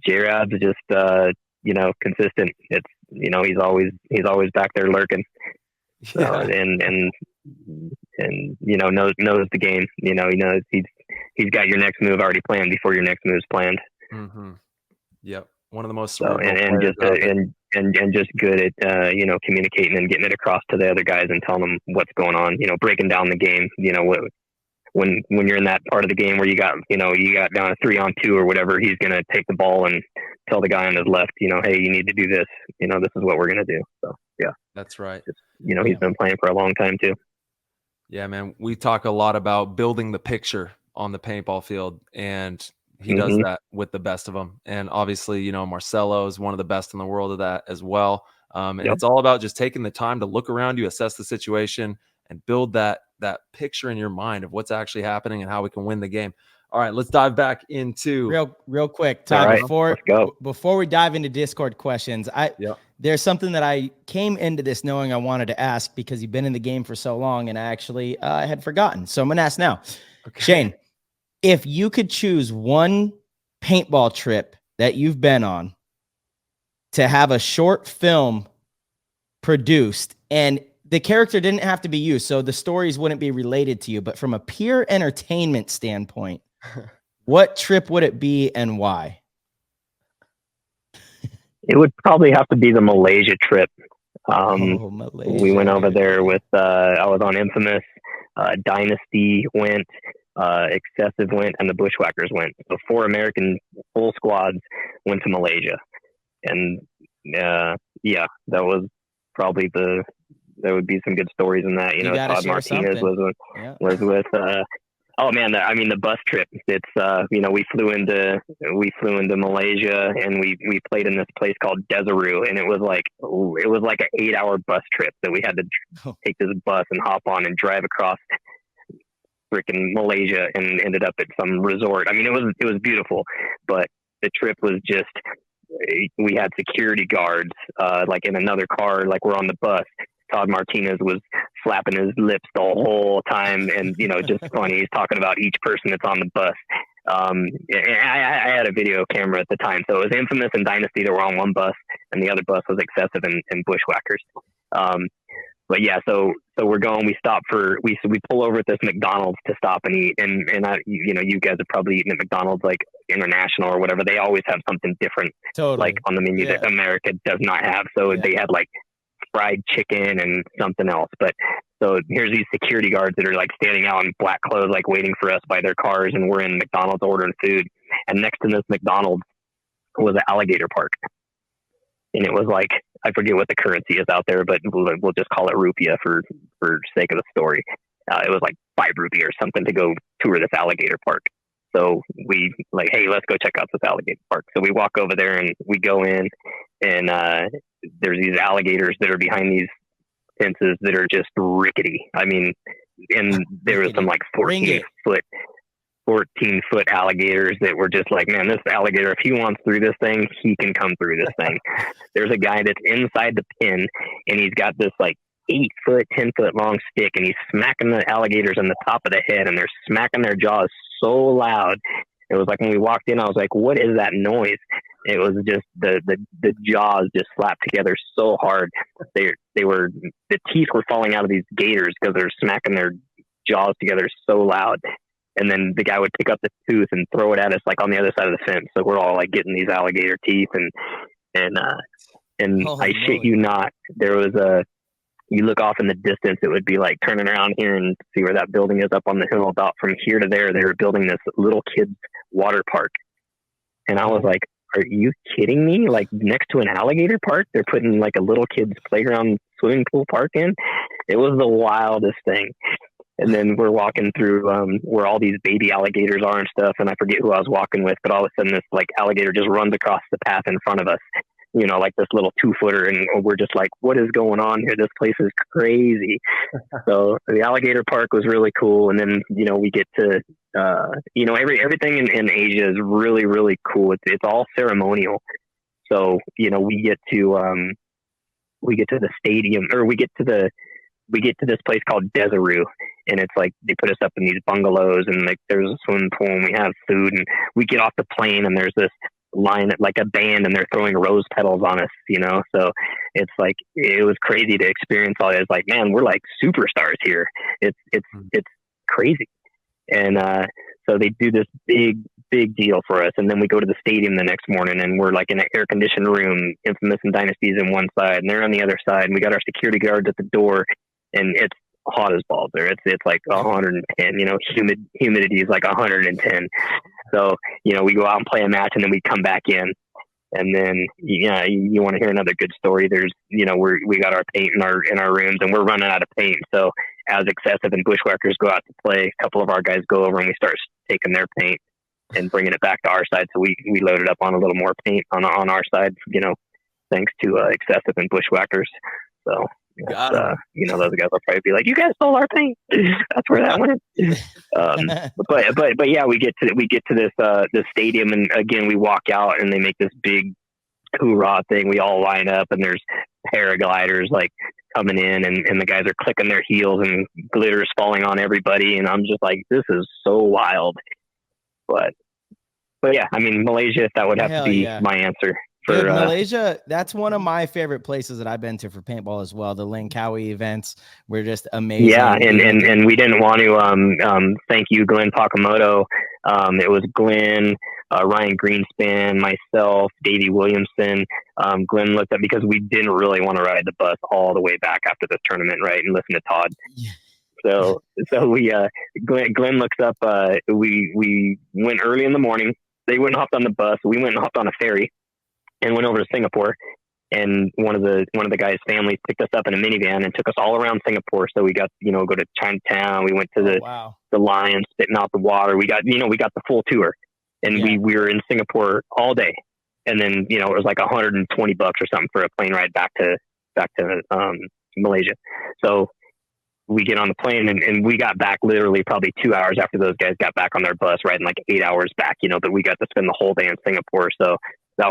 J-Rab's just you know, consistent. It's, you know, he's always back there lurking. So, and you know, knows the game. You know, he knows he's got your next move already planned before your next move's planned. Mm-hmm. Yep, one of the most and just good at you know, communicating and getting it across to the other guys and telling them what's going on. You know, breaking down the game. You know, when you're in that part of the game where you got down a 3-on-2 or whatever, he's gonna take the ball and tell the guy on his left, you know, hey, you need to do this. You know, this is what we're gonna do. So yeah, that's right. You know, he's been playing for a long time too. Yeah, man, we talk a lot about building the picture on the paintball field, and he does that with the best of them. And obviously, you know, Marcelo is one of the best in the world of that as well. And it's all about just taking the time to look around you, assess the situation, and build that picture in your mind of what's actually happening and how we can win the game. All right, let's dive back into real quick, Ty, right, before we dive into Discord questions. There's something that I came into this knowing I wanted to ask because you've been in the game for so long, and I actually had forgotten. So I'm gonna ask now. Okay. Shane, if you could choose one paintball trip that you've been on to have a short film produced, and the character didn't have to be you, so the stories wouldn't be related to you, but from a pure entertainment standpoint, what trip would it be and why? It would probably have to be the Malaysia trip. Malaysia. We went over there with, I was on Infamous, Dynasty went, Excessive went, and the Bushwhackers went. So 4 American full squads went to Malaysia. And yeah, that was probably there would be some good stories in that. You know, Todd Martinez was with oh man, I mean the bus trip. It's you know, we flew into Malaysia and we played in this place called Desiree, and it was like an 8-hour bus trip that we had to take this bus and hop on and drive across freaking Malaysia and ended up at some resort. I mean, it was beautiful, but the trip was just, we had security guards like in another car, like we're on the bus. Todd Martinez was flapping his lips the whole time, and you know, just funny. He's talking about each person that's on the bus. And I had a video camera at the time, so it was Infamous and Dynasty that were on one bus, and the other bus was Excessive and Bushwhackers. But yeah, so we're going. We stop we pull over at this McDonald's to stop and eat, and I, you know, you guys have probably eaten at McDonald's like International or whatever. They always have something different, like on the menu that America does not have. So they had like fried chicken and something else. But so here's these security guards that are like standing out in black clothes, like waiting for us by their cars, and we're in McDonald's ordering food. And next to this McDonald's was an alligator park, and it was like, I forget what the currency is out there, but we'll just call it rupiah for sake of the story. It was like 5 rupiah or something to go tour this alligator park. So we like, hey, let's go check out this alligator park. So we walk over there and we go in, and there's these alligators that are behind these fences that are just rickety. I mean, and there was some like 14-foot 14-foot alligators that were just like, man, this alligator, if he wants through this thing, he can come through this thing. There's a guy that's inside the pen, and he's got this like 8-foot, 10-foot long stick, and he's smacking the alligators on the top of the head, and they're smacking their jaws so loud. It was like when we walked in, I was like, what is that noise? It was just the jaws just slapped together so hard. The teeth were falling out of these gators because they're smacking their jaws together so loud. And then the guy would pick up the tooth and throw it at us like on the other side of the fence. So we're all like getting these alligator teeth, and I shit you not, there was you look off in the distance, it would be like turning around here and see where that building is up on the hill. About from here to there, they were building this little kids water park. And I was like, are you kidding me? Like next to an alligator park, they're putting like a little kids playground swimming pool park in. It was the wildest thing. And then we're walking through where all these baby alligators are and stuff. And I forget who I was walking with, but all of a sudden this like alligator just runs across the path in front of us, you know, like this little 2-footer. And we're just like, what is going on here? This place is crazy. So the alligator park was really cool. And then, you know, we get to, you know, everything in Asia is really, really cool. It's all ceremonial. So, you know, we get to the stadium, or we get to this place called Desaru, and it's like they put us up in these bungalows, and like there's a swimming pool, and we have food, and we get off the plane, and there's this line like a band, and they're throwing rose petals on us, you know. So it's like it was crazy to experience all that. It's like, man, we're like superstars here. It's crazy. And so they do this big deal for us, and then we go to the stadium the next morning, and we're like in an air conditioned room, Infamous and Dynasties in one side, and they're on the other side, and we got our security guards at the door, and it's hot as balls there. It's like 110, you know, humidity is like 110. So, you know, we go out and play a match, and then we come back in, and then, yeah, you want to hear another good story. There's, you know, we got our paint in our rooms, and we're running out of paint. So as Excessive and Bushwhackers go out to play, a couple of our guys go over and we start taking their paint and bringing it back to our side. So we loaded up on a little more paint on our side, you know, thanks to Excessive and Bushwhackers. So, you know, those guys will probably be like, "You guys stole our paint." That's where that went. But yeah, we get to this stadium, and again we walk out, and they make this big hoorah thing. We all line up, and there's paragliders like coming in, and the guys are clicking their heels, and glitter's falling on everybody, and I'm just like, this is so wild. But yeah, I mean, Malaysia, that would have to be my answer. Dude, Malaysia, that's one of my favorite places that I've been to for paintball as well. The Langkawi events were just amazing. Yeah, and we didn't want to thank you, Glenn Pakamoto. It was Glenn, Ryan Greenspan, myself, Davey Williamson. Glenn looked up because we didn't really want to ride the bus all the way back after the tournament, right, and listen to Todd. Yeah. So we Glenn looks up. We went early in the morning. They went and hopped on the bus. We went and hopped on a ferry and went over to Singapore, and one of the guys' families picked us up in a minivan and took us all around Singapore. So we got, you know, go to Chinatown. We went to the lions spitting out the water. We got the full tour, and we were in Singapore all day. And then, you know, it was like $120 or something for a plane ride back to Malaysia. So we get on the plane, and we got back literally probably 2 hours after those guys got back on their bus, riding like 8 hours back, you know, but we got to spend the whole day in Singapore. So that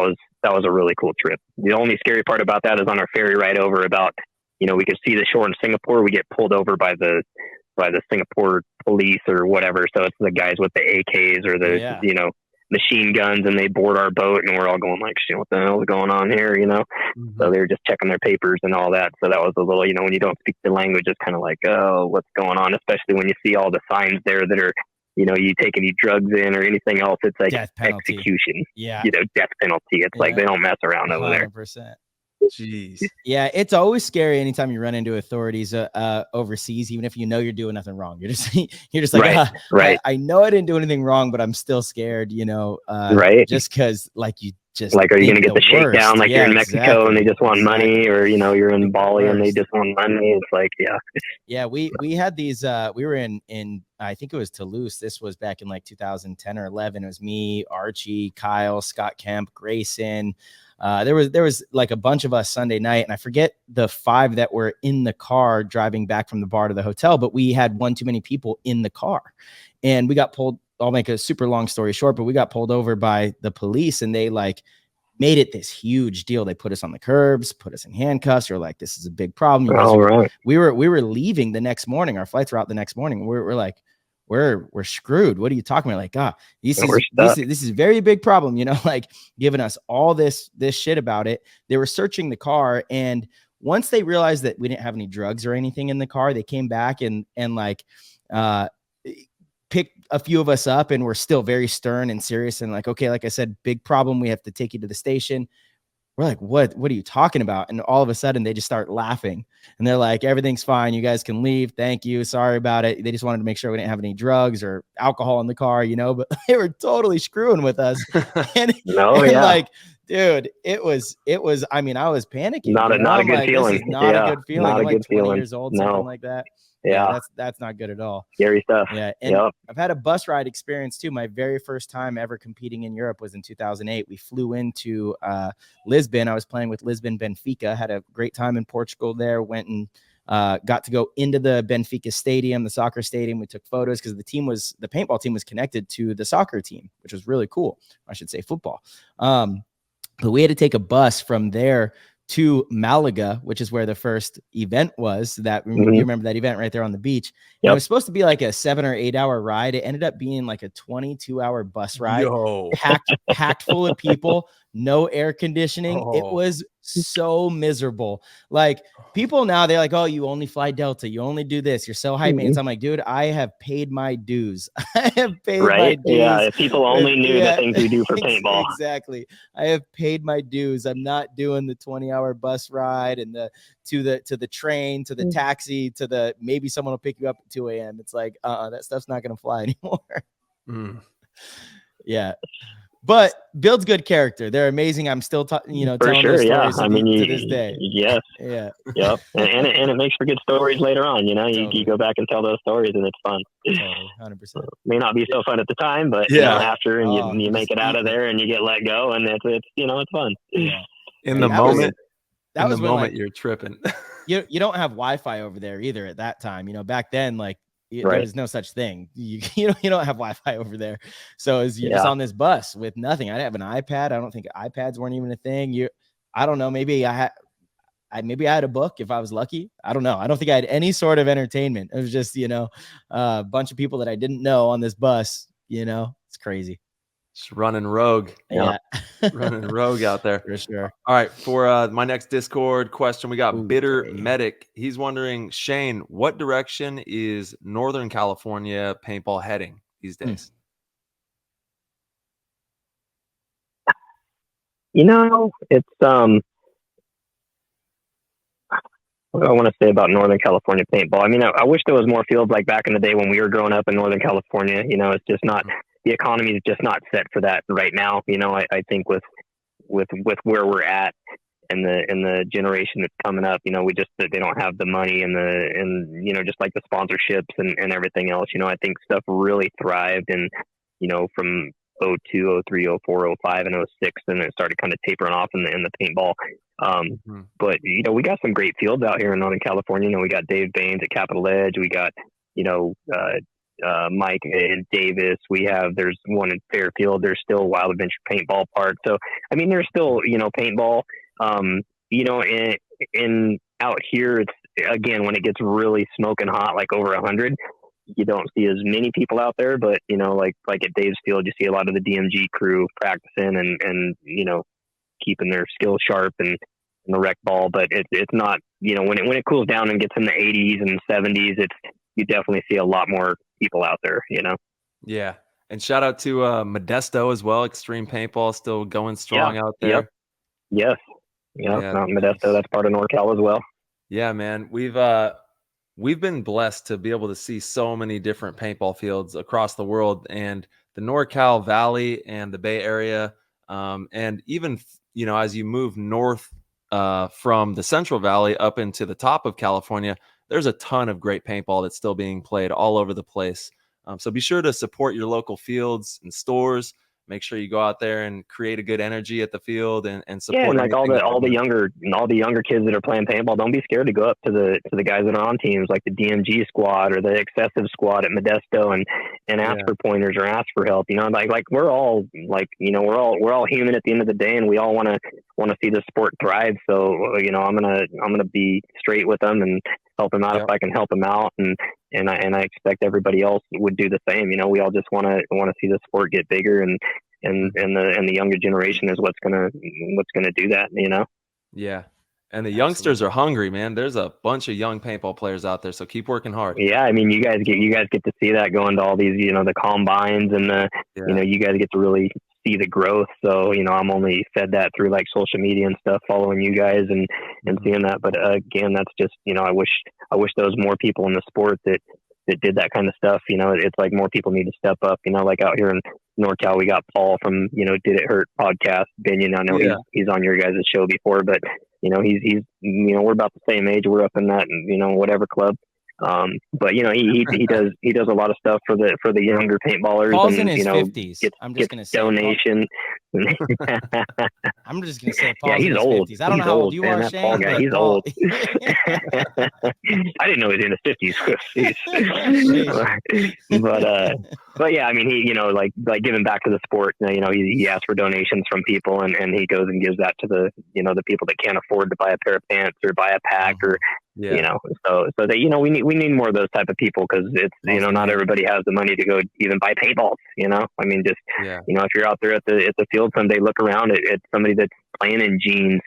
was a really cool trip. The only scary part about that is on our ferry ride over, about, you know, we could see the shore in Singapore. We get pulled over by the Singapore police or whatever. So it's the guys with the AKs or the, you know, machine guns, and they board our boat, and we're all going like, shit, what the hell is going on here, you know? Mm-hmm. So they were just checking their papers and all that. So that was a little, you know, when you don't speak the language, it's kind of like, oh, what's going on? Especially when you see all the signs there that are, you know, you take any drugs in or anything else, it's like execution. Yeah. You know, death penalty. It's like they don't mess around over 100%. There. Jeez. Yeah, it's always scary anytime you run into authorities overseas, even if you know you're doing nothing wrong. You're just like, right. I know I didn't do anything wrong, but I'm still scared, you know, just because, like, you just like, are you going to get the shakedown like you're in Mexico and they just want money, or, you know, you're in Bali and they just want money? It's like, yeah, we had these we were in I think it was Toulouse. This was back in like 2010 or 11. It was me, Archie, Kyle, Scott Kemp, Grayson. There was like a bunch of us Sunday night, and I forget the 5 that were in the car driving back from the bar to the hotel, but we had one too many people in the car, and we got pulled I'll make a super long story short, but we got pulled over by the police, and they like made it this huge deal. They put us on the curbs, put us in handcuffs. We're like, this is a big problem. We were leaving the next morning. Our flights were out the next morning. We're like, we're screwed. What are you talking about? Like, this is very big problem, like giving us all this shit about it. They were searching the car, and once they realized that we didn't have any drugs or anything in the car, they came back and like picked a few of us up, and we're still very stern and serious and like, okay, like I said, big problem. We have to take you to the station. We're like, what are you talking about? And all of a sudden they just start laughing, and they're like, everything's fine. You guys can leave. Thank you. Sorry about it. They just wanted to make sure we didn't have any drugs or alcohol in the car, but they were totally screwing with us. And like, dude, it was, I mean, I was panicking. Not a good feeling. This is not a good feeling. Not I'm a like good 20 feeling. years old, something like that. Yeah, that's not good at all. Scary stuff. Yeah, and I've had a bus ride experience too. My very first time ever competing in Europe was in 2008. We flew into Lisbon. I was playing with Lisbon Benfica. Had a great time in Portugal there. Went and got to go into the Benfica stadium, the soccer stadium. We took photos because the paintball team was connected to the soccer team, which was really cool. I should say football. But we had to take a bus from there to Malaga, which is where the first event was. That you remember that event right there on the beach. It was supposed to be like a 7 or 8 hour ride. It ended up being like a 22-hour bus ride, packed full of people, no air conditioning. It was so miserable. Like, people now, they're like, oh, you only fly Delta, you only do this, you're so high maintenance. I'm like, dude, I have paid my dues. I have paid my dues. Yeah, if people only knew the things we do for paintball. Exactly. I have paid my dues. I'm not doing the 20-hour bus ride and to the train, to the taxi, to the maybe someone will pick you up at 2 a.m. It's like, that stuff's not gonna fly anymore. Yeah. But builds good character. They're amazing. I'm still telling those stories to this day. Yes. Yeah. Yep. And it makes for good stories later on. You go back and tell those stories, and it's fun. Totally, 100%. May not be so fun at the time, but after and you make it out of there and you get let go, and it's fun. Yeah. In the moment, when you're tripping. you don't have Wi-Fi over there either at that time. Back then, like, there was no such thing. You don't have Wi-Fi over there. So you're just on this bus with nothing. I didn't have an iPad. I don't think iPads weren't even a thing. I don't know. Maybe I had a book if I was lucky. I don't know. I don't think I had any sort of entertainment. It was just, a bunch of people that I didn't know on this bus. It's crazy. Just running rogue. Yeah. Running rogue out there. For sure. All right. For my next Discord question, we got Bitter Medic. He's wondering, Shane, what direction is Northern California paintball heading these days? It's what do I want to say about Northern California paintball? I mean, I wish there was more fields like back in the day when we were growing up in Northern California. It's just not, the economy is just not set for that right now. I think with where we're at and the generation that's coming up, they don't have the money and just like the sponsorships and everything else. I think stuff really thrived and, from 02, 03, 04, 05, and 06, and it started kind of tapering off in the paintball. But we got some great fields out here in Northern California. We got Dave Baines at Capitol Edge. We got Mike and Davis. There's one in Fairfield. There's still Wild Adventure Paintball Park. So I mean, there's still paintball. In out here, it's again when it gets really smoking hot, like over 100. You don't see as many people out there, but like at Dave's Field, you see a lot of the DMG crew practicing and keeping their skills sharp and the rec ball. But it's not when it cools down and gets in the 80s and 70s, you definitely see a lot more people out there. Yeah, and shout out to Modesto as well. Extreme Paintball still going strong out there. Yep. Yes. Yeah, Modesto. That's part of NorCal as well. Yeah, man. We've been blessed to be able to see so many different paintball fields across the world, and the NorCal Valley and the Bay Area, and even as you move north from the Central Valley up into the top of California, there's a ton of great paintball that's still being played all over the place. So be sure to support your local fields and stores. make sure you go out there and create a good energy at the field and support. Yeah, and like anything all the younger kids that are playing paintball, don't be scared to go up to the guys that are on teams like the DMG squad or the excessive squad at Modesto and ask for pointers or ask for help. You know, like we're all like, you know, we're all human at the end of the day, and we all want to see the sport thrive. So, you know, I'm gonna be straight with them and help them out if I can help them out, and I expect everybody else would do the same. You know, we all just want to see the sport get bigger, and the younger generation is what's gonna do that. You know. Yeah. And the youngsters are hungry, man. There's a bunch of young paintball players out there, so keep working hard. Yeah, I mean, you guys get to see that going to all these, you know, the combines and you know, you guys get to really see the growth. So, you know, I'm only fed that through like social media and stuff, following you guys and seeing that. But again, that's just, you know, I wish there was more people in the sport that did that kind of stuff. You know, it's like more people need to step up. You know, like out here in NorCal, we got Paul from, you know, Did It Hurt podcast. Binion, I know he's on your guys' show before, but you know, he's you know, we're about the same age. We're up in that, you know, whatever club. But you know, he does a lot of stuff for the younger paintballers. Paul's and in his you know, 50s. I'm just gonna say donation. I'm just gonna say Paul's he's in his old. 50s. I don't know how old you are, that Shane. Paul guy, But he's Paul... old. I didn't know he was in his 50s. But yeah, I mean, he, you know, like giving back to the sport. You know, he asks for donations from people, and he goes and gives that to the, you know, the people that can't afford to buy a pair of pants or buy a pack or. Yeah. You know, so that, you know, we need more of those type of people, because it's, you know, not everybody has the money to go even buy paintballs. You know, I mean, just you know, if you're out there at the field someday, look around at somebody that's playing in jeans,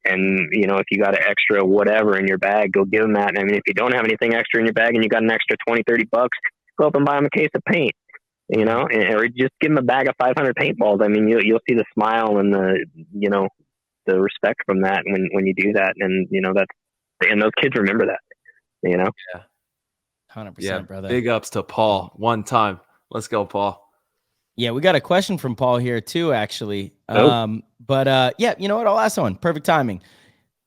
and you know, if you got an extra whatever in your bag, go give them that. And I mean, if you don't have anything extra in your bag and you got an extra $20-$30, go up and buy them a case of paint. You know, or just give them a bag of 500 paintballs. I mean, you'll see the smile and the, you know, the respect from that when you do that, and you know, and those kids remember that, you know? Yeah. 100%, brother. Big ups to Paul one time. Let's go, Paul. Yeah, we got a question from Paul here too, actually. Yeah, you know what? I'll ask one. Perfect timing.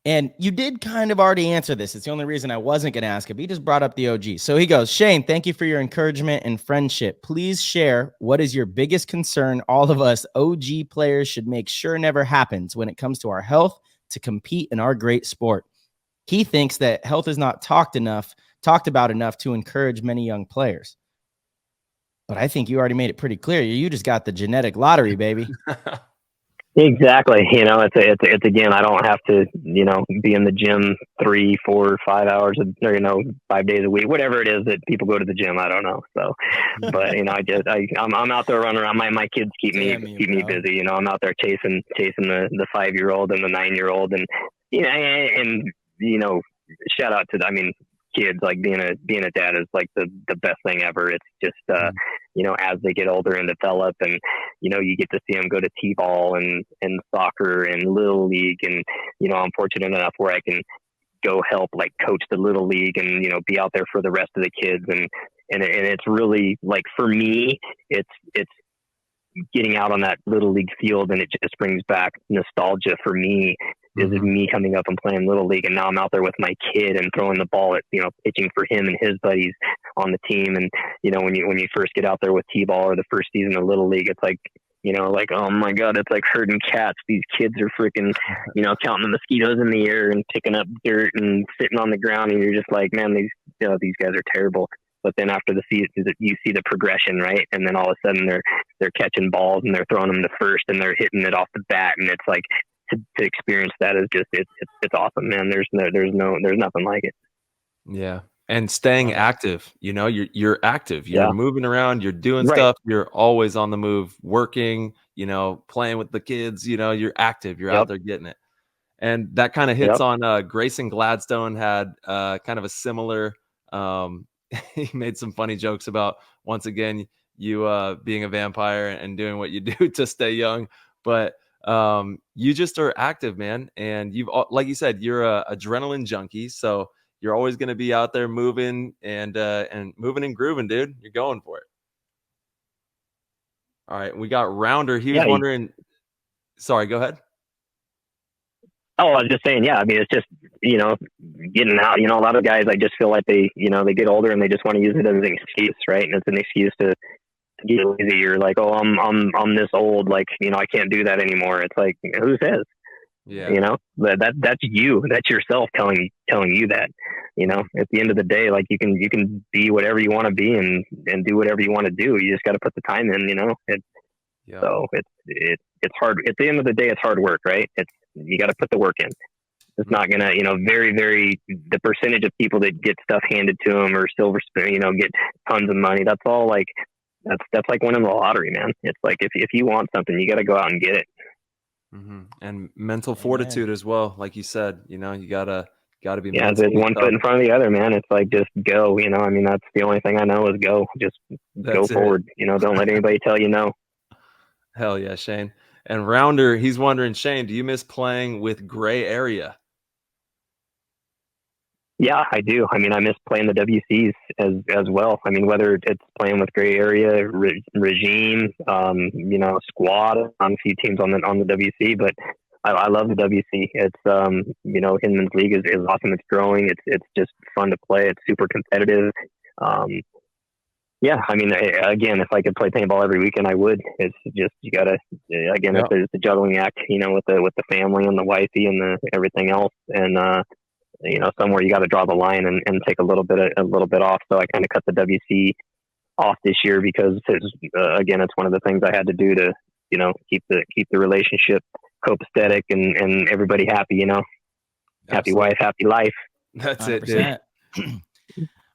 And you did kind of already answer this. It's the only reason I wasn't going to ask it. But he just brought up the OG. So he goes, Shane, thank you for your encouragement and friendship. Please share what is your biggest concern all of us OG players should make sure never happens when it comes to our health to compete in our great sport. He thinks that health is not talked about enough to encourage many young players. But I think you already made it pretty clear. You just got the genetic lottery, baby. Exactly. You know, it's again, I don't have to, you know, be in the gym 3, 4, 5 hours, or, you know, 5 days a week, whatever it is that people go to the gym. I don't know. So, but you know, I'm out there running around. My kids keep me busy. You know, I'm out there chasing the 5-year-old and the 9-year-old, and you know, and you know, shout out to kids. Like being a dad is like the best thing ever. It's just you know, as they get older and develop, and you know, you get to see them go to t-ball and soccer and little league, and you know, I'm fortunate enough where I can go help like coach the little league and, you know, be out there for the rest of the kids, and it's really like, for me, it's getting out on that little league field, and it just brings back nostalgia for me. Is me coming up and playing little league, and now I'm out there with my kid and throwing the ball at, you know, pitching for him and his buddies on the team. And you know, when you first get out there with t-ball or the first season of little league, it's like, you know, like, oh my God, it's like herding cats. These kids are freaking, you know, counting the mosquitoes in the air and picking up dirt and sitting on the ground, and you're just like, man, these guys are terrible. But then after the season, you see the progression, right? And then all of a sudden they're catching balls and they're throwing them to first and they're hitting it off the bat, and it's like, to experience that is just it's awesome, man. There's nothing like it. Yeah. And staying active, you know, you're active, you're moving around, you're doing stuff, you're always on the move, working, you know, playing with the kids, you know, you're active, you're out there getting it. And that kind of hits on Grayson Gladstone had kind of a similar he made some funny jokes about, once again, you being a vampire and doing what you do to stay young. But you just are active, man. And you've, like you said, you're a adrenaline junkie. So you're always going to be out there moving and moving and grooving, dude. You're going for it. All right. We got Rounder. He was wondering, sorry, go ahead. Oh, I was just saying, I mean, it's just, you know, getting out, you know, a lot of guys, I just feel like they, you know, they get older and they just want to use it as an excuse, right? And it's an excuse to get lazy. You're like, oh, I'm this old, like, you know, I can't do that anymore. It's like, who says? Yeah. You know, that's you, that's yourself telling you that, you know, at the end of the day, like you can be whatever you want to be and do whatever you want to do. You just got to put the time in, you know. Yeah. So it's hard. At the end of the day, it's hard work, right? You got to put the work in. It's not gonna, you know, the percentage of people that get stuff handed to them or silver spoon, you know, get tons of money. That's all like, that's like winning the lottery, man. It's like, if you want something, you got to go out and get it. Mm-hmm. And mental fortitude as well. Like you said, you know, you gotta be. Yeah, there's one foot in front of the other, man. It's like, just go, you know. I mean, that's the only thing I know is go. Just go forward. You know, don't let anybody tell you no. Hell yeah, Shane. And Rounder, he's wondering, Shane, do you miss playing with gray area? Yeah, I do. I mean, I miss playing the WCs as well. I mean, whether it's playing with gray area, regime, you know, squad on a few teams on the WC, but I love the WC. It's you know, Hinman's league is awesome. It's growing. It's just fun to play. It's super competitive. Yeah, I mean, again, if I could play paintball every weekend, I would. It's just, you gotta, again, it's a juggling act, you know, with the family and the wifey and the everything else, and you know, somewhere you got to draw the line and take a little bit off. So I kind of cut the WC off this year because again, it's one of the things I had to do to, you know, keep the relationship copacetic and everybody happy, you know. Happy wife, happy life. That's 100%. it, dude.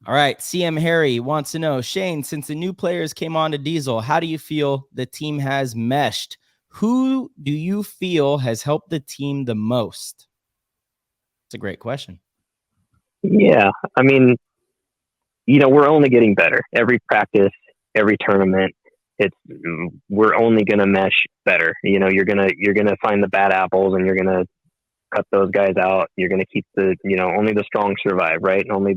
All right. CM Harry wants to know, Shane, since the new players came on to Diesel, how do you feel the team has meshed? Who do you feel has helped the team the most? It's a great question. Yeah. I mean, you know, we're only getting better every practice, every tournament. We're only going to mesh better. You know, you're going to find the bad apples and you're going to cut those guys out. You're going to keep you know, only the strong survive, right? And only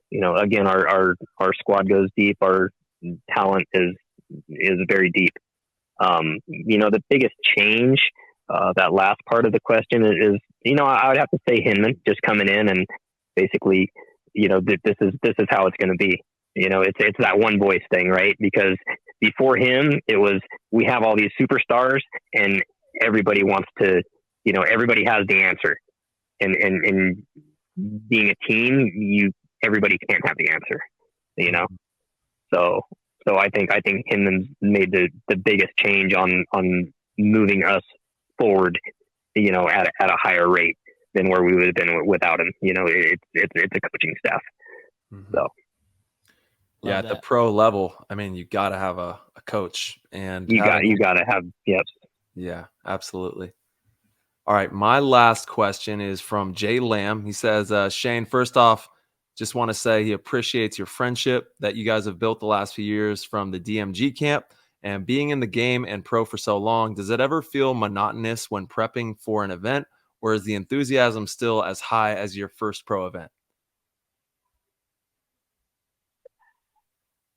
you know, again, our squad goes deep. Our talent is very deep. You know, the biggest change, that last part of the question is, you know, I would have to say Hinman just coming in and basically, you know, this is how it's going to be. You know, it's that one voice thing, right? Because before him, it was, we have all these superstars and everybody wants to, you know, everybody has the answer. And being a team, everybody can't have the answer, you know? So I think Hinman's made the biggest change on moving us forward, you know, at a higher rate than where we would have been without him. You know, it's a coaching staff. Mm-hmm. So yeah, at the pro level, I mean, you got to have a coach, and you got to have, yep. Yeah, absolutely. All right, my last question is from Jay Lamb. He says, Shane, first off, just want to say he appreciates your friendship that you guys have built the last few years from the DMG camp and being in the game and pro for so long. Does it ever feel monotonous when prepping for an event, or is the enthusiasm still as high as your first pro event?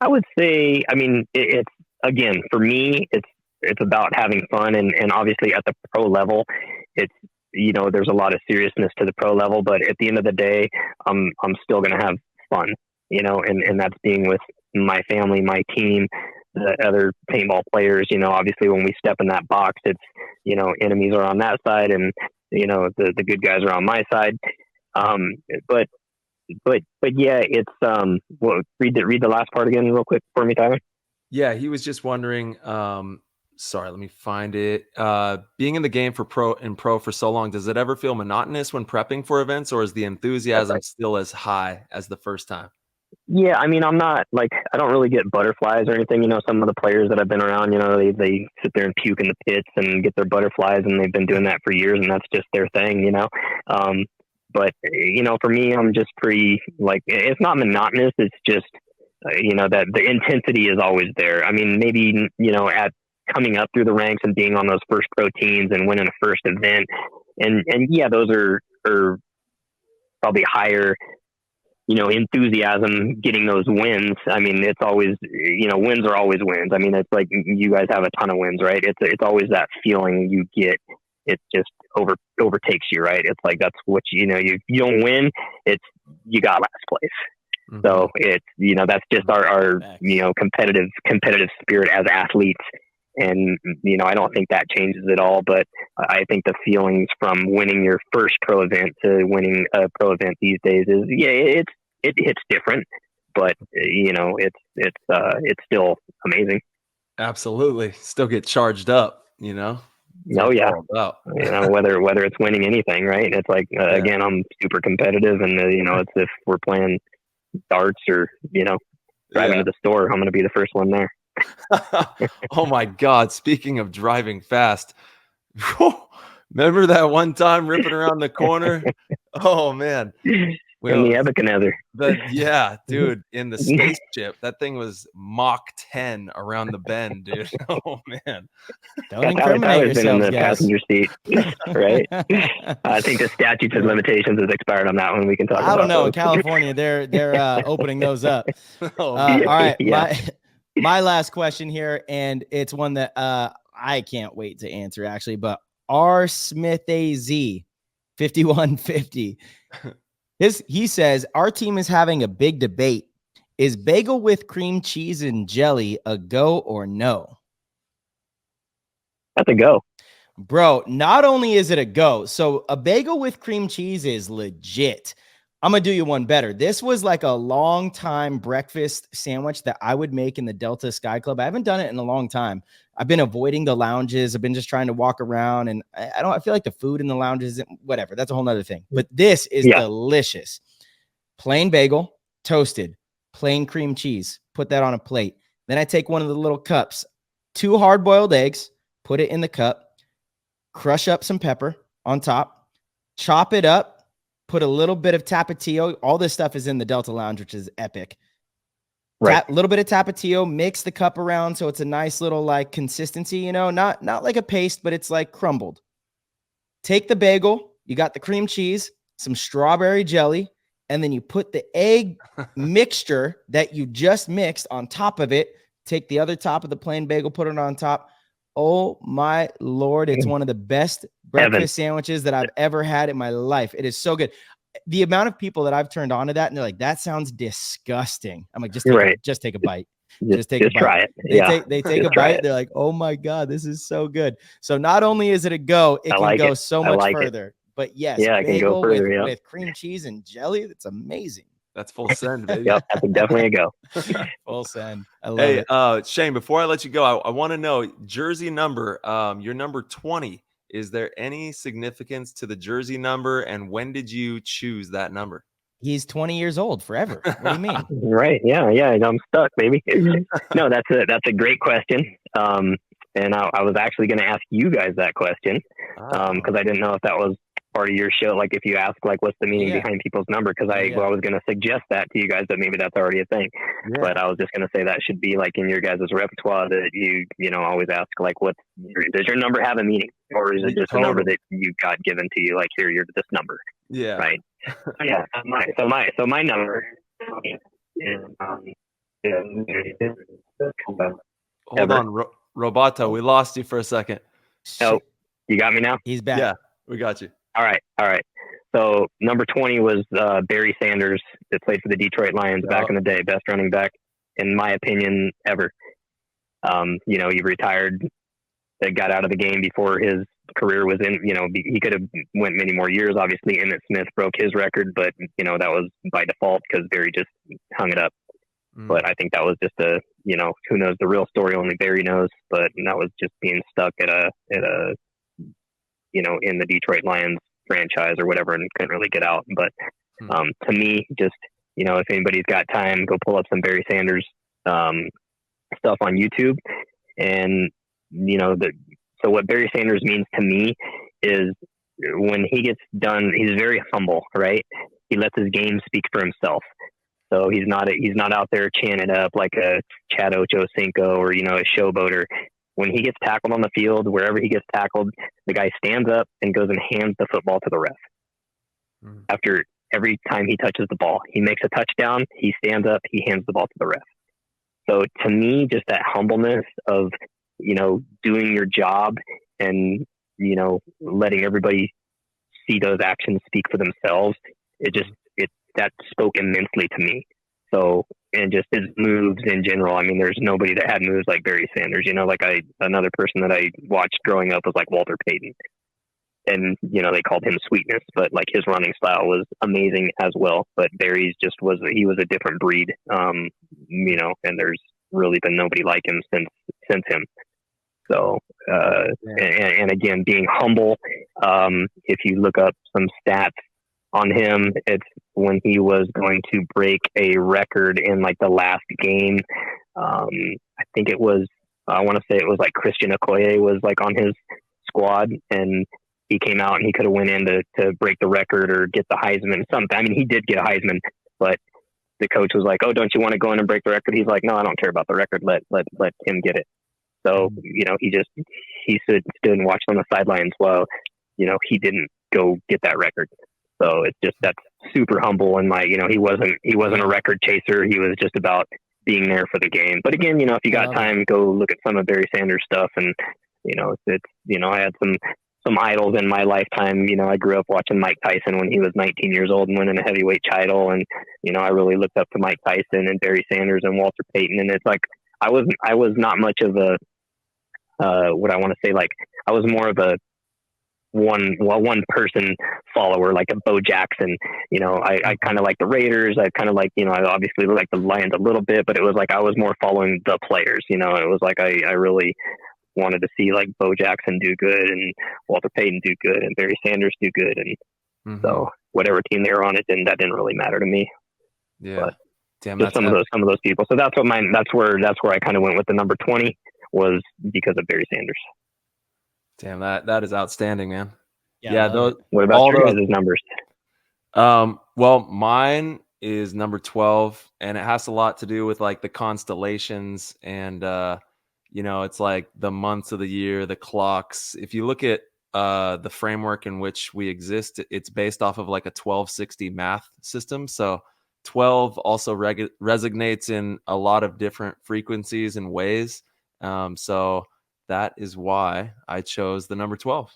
I would say, I mean, it's again, for me, it's about having fun, and obviously at the pro level, it's, you know, there's a lot of seriousness to the pro level, but at the end of the day, I'm still going to have fun, you know, and that's being with my family, my team, the other paintball players. You know, obviously when we step in that box, it's, you know, enemies are on that side and, you know, the good guys are on my side. But yeah, it's, read the last part again real quick for me, Tyler. Yeah, he was just wondering, sorry, let me find it. Being in the game for pro for so long, does it ever feel monotonous when prepping for events, or is the enthusiasm still as high as the first time? Yeah, I mean, I'm not like, I don't really get butterflies or anything. You know, some of the players that I've been around, you know, they sit there and puke in the pits and get their butterflies, and they've been doing that for years, and that's just their thing, you know. But you know, for me, I'm just pretty, like, it's not monotonous. It's just, you know, that the intensity is always there. I mean, maybe, you know, at coming up through the ranks and being on those first pro teams and winning a first event, and yeah, those are probably higher, you know, enthusiasm getting those wins. I mean, it's always, you know, wins are always wins. I mean, it's like you guys have a ton of wins, right? It's always that feeling you get. It just overtakes you, right? It's like, that's what, you know, you don't win, it's, you got last place. So it's, that's just our competitive spirit as athletes. And, I don't think that changes at all, but I think the feelings from winning your first pro event to winning a pro event these days is, it hits different, but it's still amazing. Absolutely. Still get charged up, Oh yeah. Whether it's winning anything, right? It's like, again, I'm super competitive, and it's if we're playing darts or, driving to the store, I'm going to be the first one there. Oh my God. Speaking of driving fast, remember that one time ripping around the corner? Oh man. In the Nebuchadnezzar. Yeah, dude, in the spaceship, that thing was Mach 10 around the bend, dude. Oh man. Don't incriminate yourselves, in the guys. passenger seat, right? I think the statute of limitations has expired on that one. We can talk about. I don't know. Those. In California, they're opening those up. Oh, all right, yeah. my last question here, and it's one that I can't wait to answer actually. But R Smith AZ 5150. He says our team is having a big debate. Is bagel with cream cheese and jelly a go or no? That's a go. Bro, not only is it a go, so a bagel with cream cheese is legit. I'm going to do you one better. This was like a long time breakfast sandwich that I would make in the Delta Sky Club. I haven't done it in a long time. I've been avoiding the lounges. I've been just trying to walk around, and I feel like the food in the lounges isn't whatever. That's a whole nother thing. But this is delicious. Plain bagel, toasted, plain cream cheese. Put that on a plate. Then I take one of the little cups, 2 hard-boiled eggs, put it in the cup, crush up some pepper on top, chop it up, put a little bit of Tapatio. All this stuff is in the Delta Lounge, which is epic. Right. A little bit of Tapatio, mix the cup around so it's a nice little like consistency, not like a paste, but it's like crumbled. Take the bagel, you got the cream cheese, some strawberry jelly, and then you put the egg mixture that you just mixed on top of it. Take the other top of the plain bagel, put it on top. Oh my Lord, it's one of the best breakfast sandwiches that I've ever had in my life. It is so good. The amount of people that I've turned on to that, and they're like, that sounds disgusting. I'm like, just take a bite. Just take a bite. Try it. They take a bite. They're like, oh my God, this is so good. So not only is it a go, it can go so much further. But yes, it can go further, with cream cheese and jelly, that's amazing. That's full send, baby. Yep, that's definitely a go. Full send. I love it. Shane, before I let you go, I want to know jersey number. Your number 20. Is there any significance to the jersey number, and when did you choose that number? He's 20 years old forever. What do you mean? Right. Yeah. I'm stuck, baby. No, that's a great question. And I was actually going to ask you guys that question because I didn't know if that was part of your show. Like if you ask, like, what's the meaning behind people's number? Because I was going to suggest that to you guys, but maybe that's already a thing. Yeah. But I was just going to say that should be like in your guys' repertoire that you always ask, like, does your number have a meaning, or is it just a number that you got given to you? Like, here, you're this number. Yeah. Right. Yeah. So my number is hold on, Roboto. We lost you for a second. Oh, you got me now? He's back. Yeah, we got you. All right. So number 20 was Barry Sanders that played for the Detroit Lions back in the day. Best running back, in my opinion, ever. He retired, got out of the game before his career was in, he could have went many more years. Obviously, Emmitt Smith broke his record, but, that was by default because Barry just hung it up. But I think that was just who knows the real story, only Barry knows. But that was just being stuck at a in the Detroit Lions franchise or whatever, and couldn't really get out. But to me, just, if anybody's got time, go pull up some Barry Sanders stuff on YouTube. And, so what Barry Sanders means to me is when he gets done, he's very humble, right? He lets his game speak for himself. So he's not out there chanting up like a Chad Ochocinco or, a showboater. When he gets tackled on the field, wherever he gets tackled, the guy stands up and goes and hands the football to the ref. After every time he touches the ball, he makes a touchdown, he stands up, he hands the ball to the ref. So to me, just that humbleness of, doing your job and, letting everybody see those actions speak for themselves, that spoke immensely to me. So, and just his moves in general. I mean, there's nobody that had moves like Barry Sanders. You know, like another person that I watched growing up was like Walter Payton. And, you know, they called him Sweetness, but like his running style was amazing as well. But Barry's he was a different breed, you know, and there's really been nobody like him since him. So, and again, being humble. If you look up some stats on him, it's when he was going to break a record in like the last game. I think it was, I want to say it was like Christian Okoye was like on his squad, and he came out and he could have went in to break the record or get the Heisman. Something. I mean, he did get a Heisman, but the coach was like, "Oh, don't you want to go in and break the record?" He's like, "No, I don't care about the record. Let him get it." So, you know, he stood and watched on the sidelines while, you know, he didn't go get that record. So it's just, that's super humble. And like, you know, he wasn't a record chaser. He was just about being there for the game. But again, you know, if you got time, go look at some of Barry Sanders stuff. And, you know, it's, you know, I had some idols in my lifetime. You know, I grew up watching Mike Tyson when he was 19 years old and winning a heavyweight title. And, you know, I really looked up to Mike Tyson and Barry Sanders and Walter Payton. And it's like, I was not much of a, what I want to say, like, I was more of a one person follower, like a Bo Jackson. You know, I kind of like the Raiders. I kind of like, you know, I obviously like the Lions a little bit, but it was like I was more following the players. You know, it was like I really wanted to see like Bo Jackson do good and Walter Payton do good and Barry Sanders do good. And so whatever team they were on, that didn't really matter to me. Yeah. But damn, just some of those people. So that's where I kind of went with the number 20, was because of Barry Sanders. Damn, that is outstanding, man. Yeah. What about your guys' numbers? Well, mine is number 12, and it has a lot to do with like the constellations and you know, it's like the months of the year, the clocks. If you look at the framework in which we exist, it's based off of like a 1260 math system. So 12 also resonates in a lot of different frequencies and ways. So that is why I chose the number 12.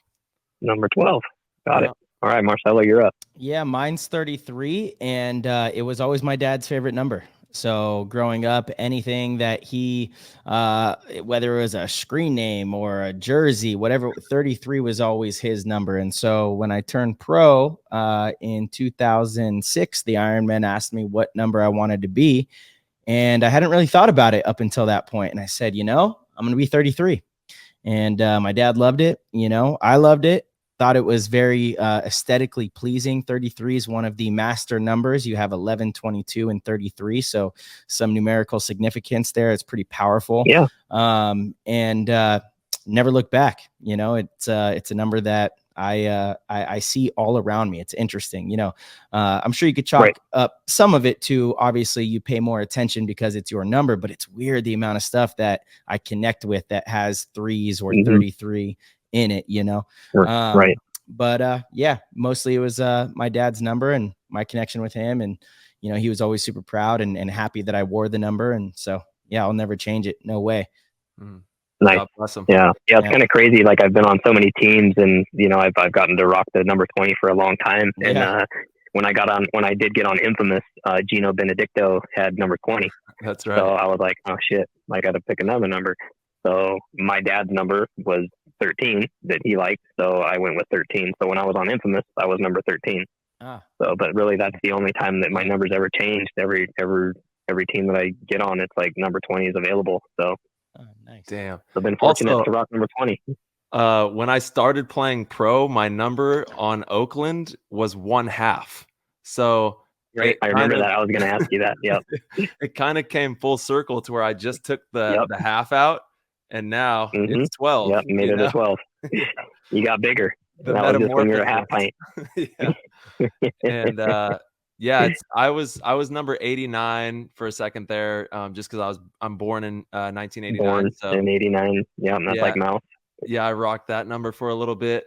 Number 12. Got it. All right, Marcelo, you're up. Yeah, mine's 33, and it was always my dad's favorite number. So growing up, anything that he, whether it was a screen name or a jersey, whatever, 33 was always his number. And so when I turned pro in 2006, the Ironman asked me what number I wanted to be. And I hadn't really thought about it up until that point. And I said, you know, I'm going to be 33. And my dad loved it. You know, I loved it. Thought it was very aesthetically pleasing. 33 is one of the master numbers. You have 11, 22, and 33. So some numerical significance there. It's pretty powerful. Yeah. And never look back. You know, it's a number that I see all around me. It's interesting. You know, I'm sure you could chalk up some of it to, obviously you pay more attention because it's your number, but it's weird the amount of stuff that I connect with that has threes or 33 in it, you know? Right. But yeah, mostly it was my dad's number and my connection with him. And, you know, he was always super proud and happy that I wore the number. And so, yeah, I'll never change it. No way. Nice. Awesome. Yeah. It's kind of crazy. Like, I've been on so many teams, and, you know, I've gotten to rock the number 20 for a long time. And when I did get on Infamous, Gino Benedicto had number 20. That's right. So I was like, oh shit, I got to pick another number. So my dad's number was 13 that he liked. So I went with 13. So when I was on Infamous, I was number 13. So, but really that's the only time that my numbers ever changed. Every team that I get on, it's like number 20 is available. So nice. Damn. So I've been fortunate to rock number 20. When I started playing pro, my number on Oakland was 1/2. So right, I remember that. I was going to ask you that. Yep. It kind of came full circle to where I just took the half out, and now it's 12. Yep, you made it a 12. You got bigger. That was just when you were a half pint. And I was number 89 for a second there, just because I'm born in 1989. Born in 89. Yeah, that's like Mouse. Yeah, I rocked that number for a little bit.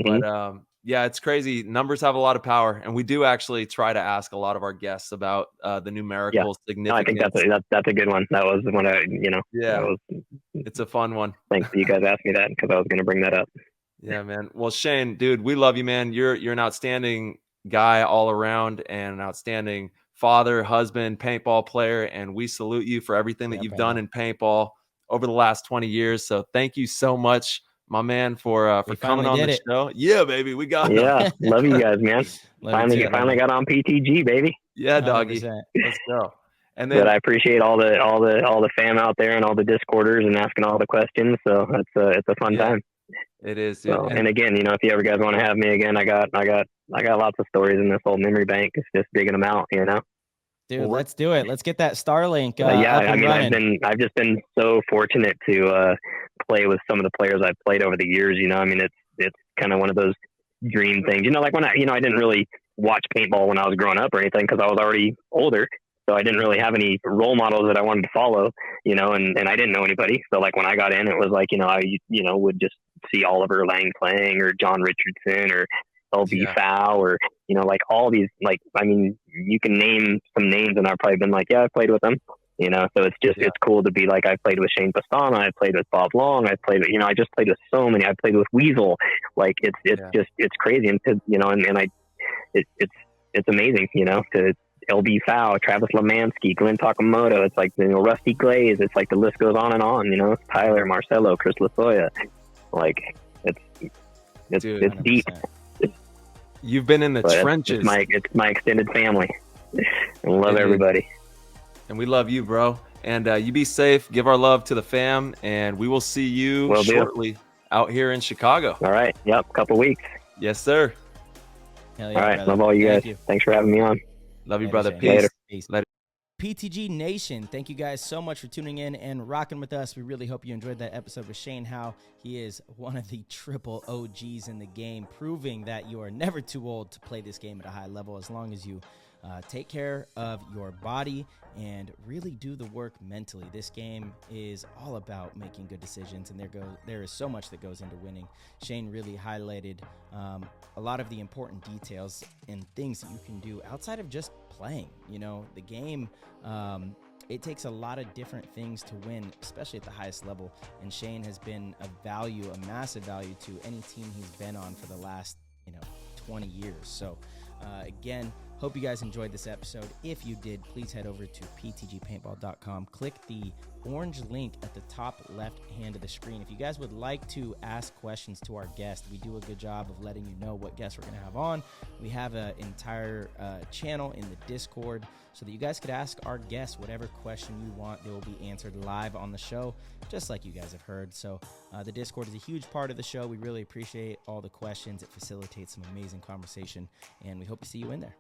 But yeah, it's crazy. Numbers have a lot of power, and we do actually try to ask a lot of our guests about the numerical significance. No, I think that's a good one. That was when it's a fun one. Thanks that you guys asked me that, because I was going to bring that up. Yeah, man. Well, Shane, dude, we love you, man. You're an outstanding guy all around and an outstanding father, husband, paintball player, and we salute you for everything that you've done in paintball over the last 20 years. So thank you so much, my man, for coming on the show. Yeah, baby, we got him. Love you guys, man. Finally got on PTG, baby. Yeah, doggy. 100%. Let's go. And then, but I appreciate all the fam out there and all the Discorders and asking all the questions. So it's a fun time. It is, dude. So, and again, if you ever guys want to have me again, I got lots of stories in this old memory bank. It's just digging them out, Dude, let's do it. Let's get that Starlink. I've just been so fortunate to play with some of the players I've played over the years. It's kind of one of those dream things. Like when I didn't really watch paintball when I was growing up or anything because I was already older. So I didn't really have any role models that I wanted to follow, and I didn't know anybody. So like when I got in, it was like, I would just see Oliver Lang playing or John Richardson or LB Howe or, like all these, like, I mean, you can name some names and I've probably been like, yeah, I played with them, so it's just, it's cool to be like, I played with Shane Pastana. I played with Bob Long. I played with, I just played with so many. I played with Weasel. Like it's just, it's crazy. And, it's amazing, to LB Fow, Travis Lemansky, Glenn Takamoto. It's like, Rusty Glaze. It's like the list goes on and on, Tyler, Marcelo, Chris Lasoya. Like it's deep. You've been in the trenches. It's my extended family. I love everybody. And we love you, bro. And you be safe. Give our love to the fam. And we will see you shortly out here in Chicago. All right. Yep. Couple weeks. Yes, sir. Hell yeah, all right. Brother. Love all you guys. Thanks for having me on. Love you, brother. Peace. Later. PTG Nation, thank you guys so much for tuning in and rocking with us. We really hope you enjoyed that episode with Shane Howe. He is one of the triple OGs in the game, proving that you are never too old to play this game at a high level as long as you take care of your body and really do the work mentally. This game is all about making good decisions, and there is so much that goes into winning. Shane really highlighted a lot of the important details and things that you can do outside of just playing. The game, it takes a lot of different things to win, especially at the highest level. And Shane has been a massive value to any team he's been on for the last, 20 years. So again, hope you guys enjoyed this episode. If you did, please head over to ptgpaintball.com. Click the orange link at the top left hand of the screen. If you guys would like to ask questions to our guest, we do a good job of letting you know what guests we're going to have on. We have an entire channel in the Discord so that you guys could ask our guests whatever question you want. They will be answered live on the show, just like you guys have heard. So the Discord is a huge part of the show. We really appreciate all the questions. It facilitates some amazing conversation, and we hope to see you in there.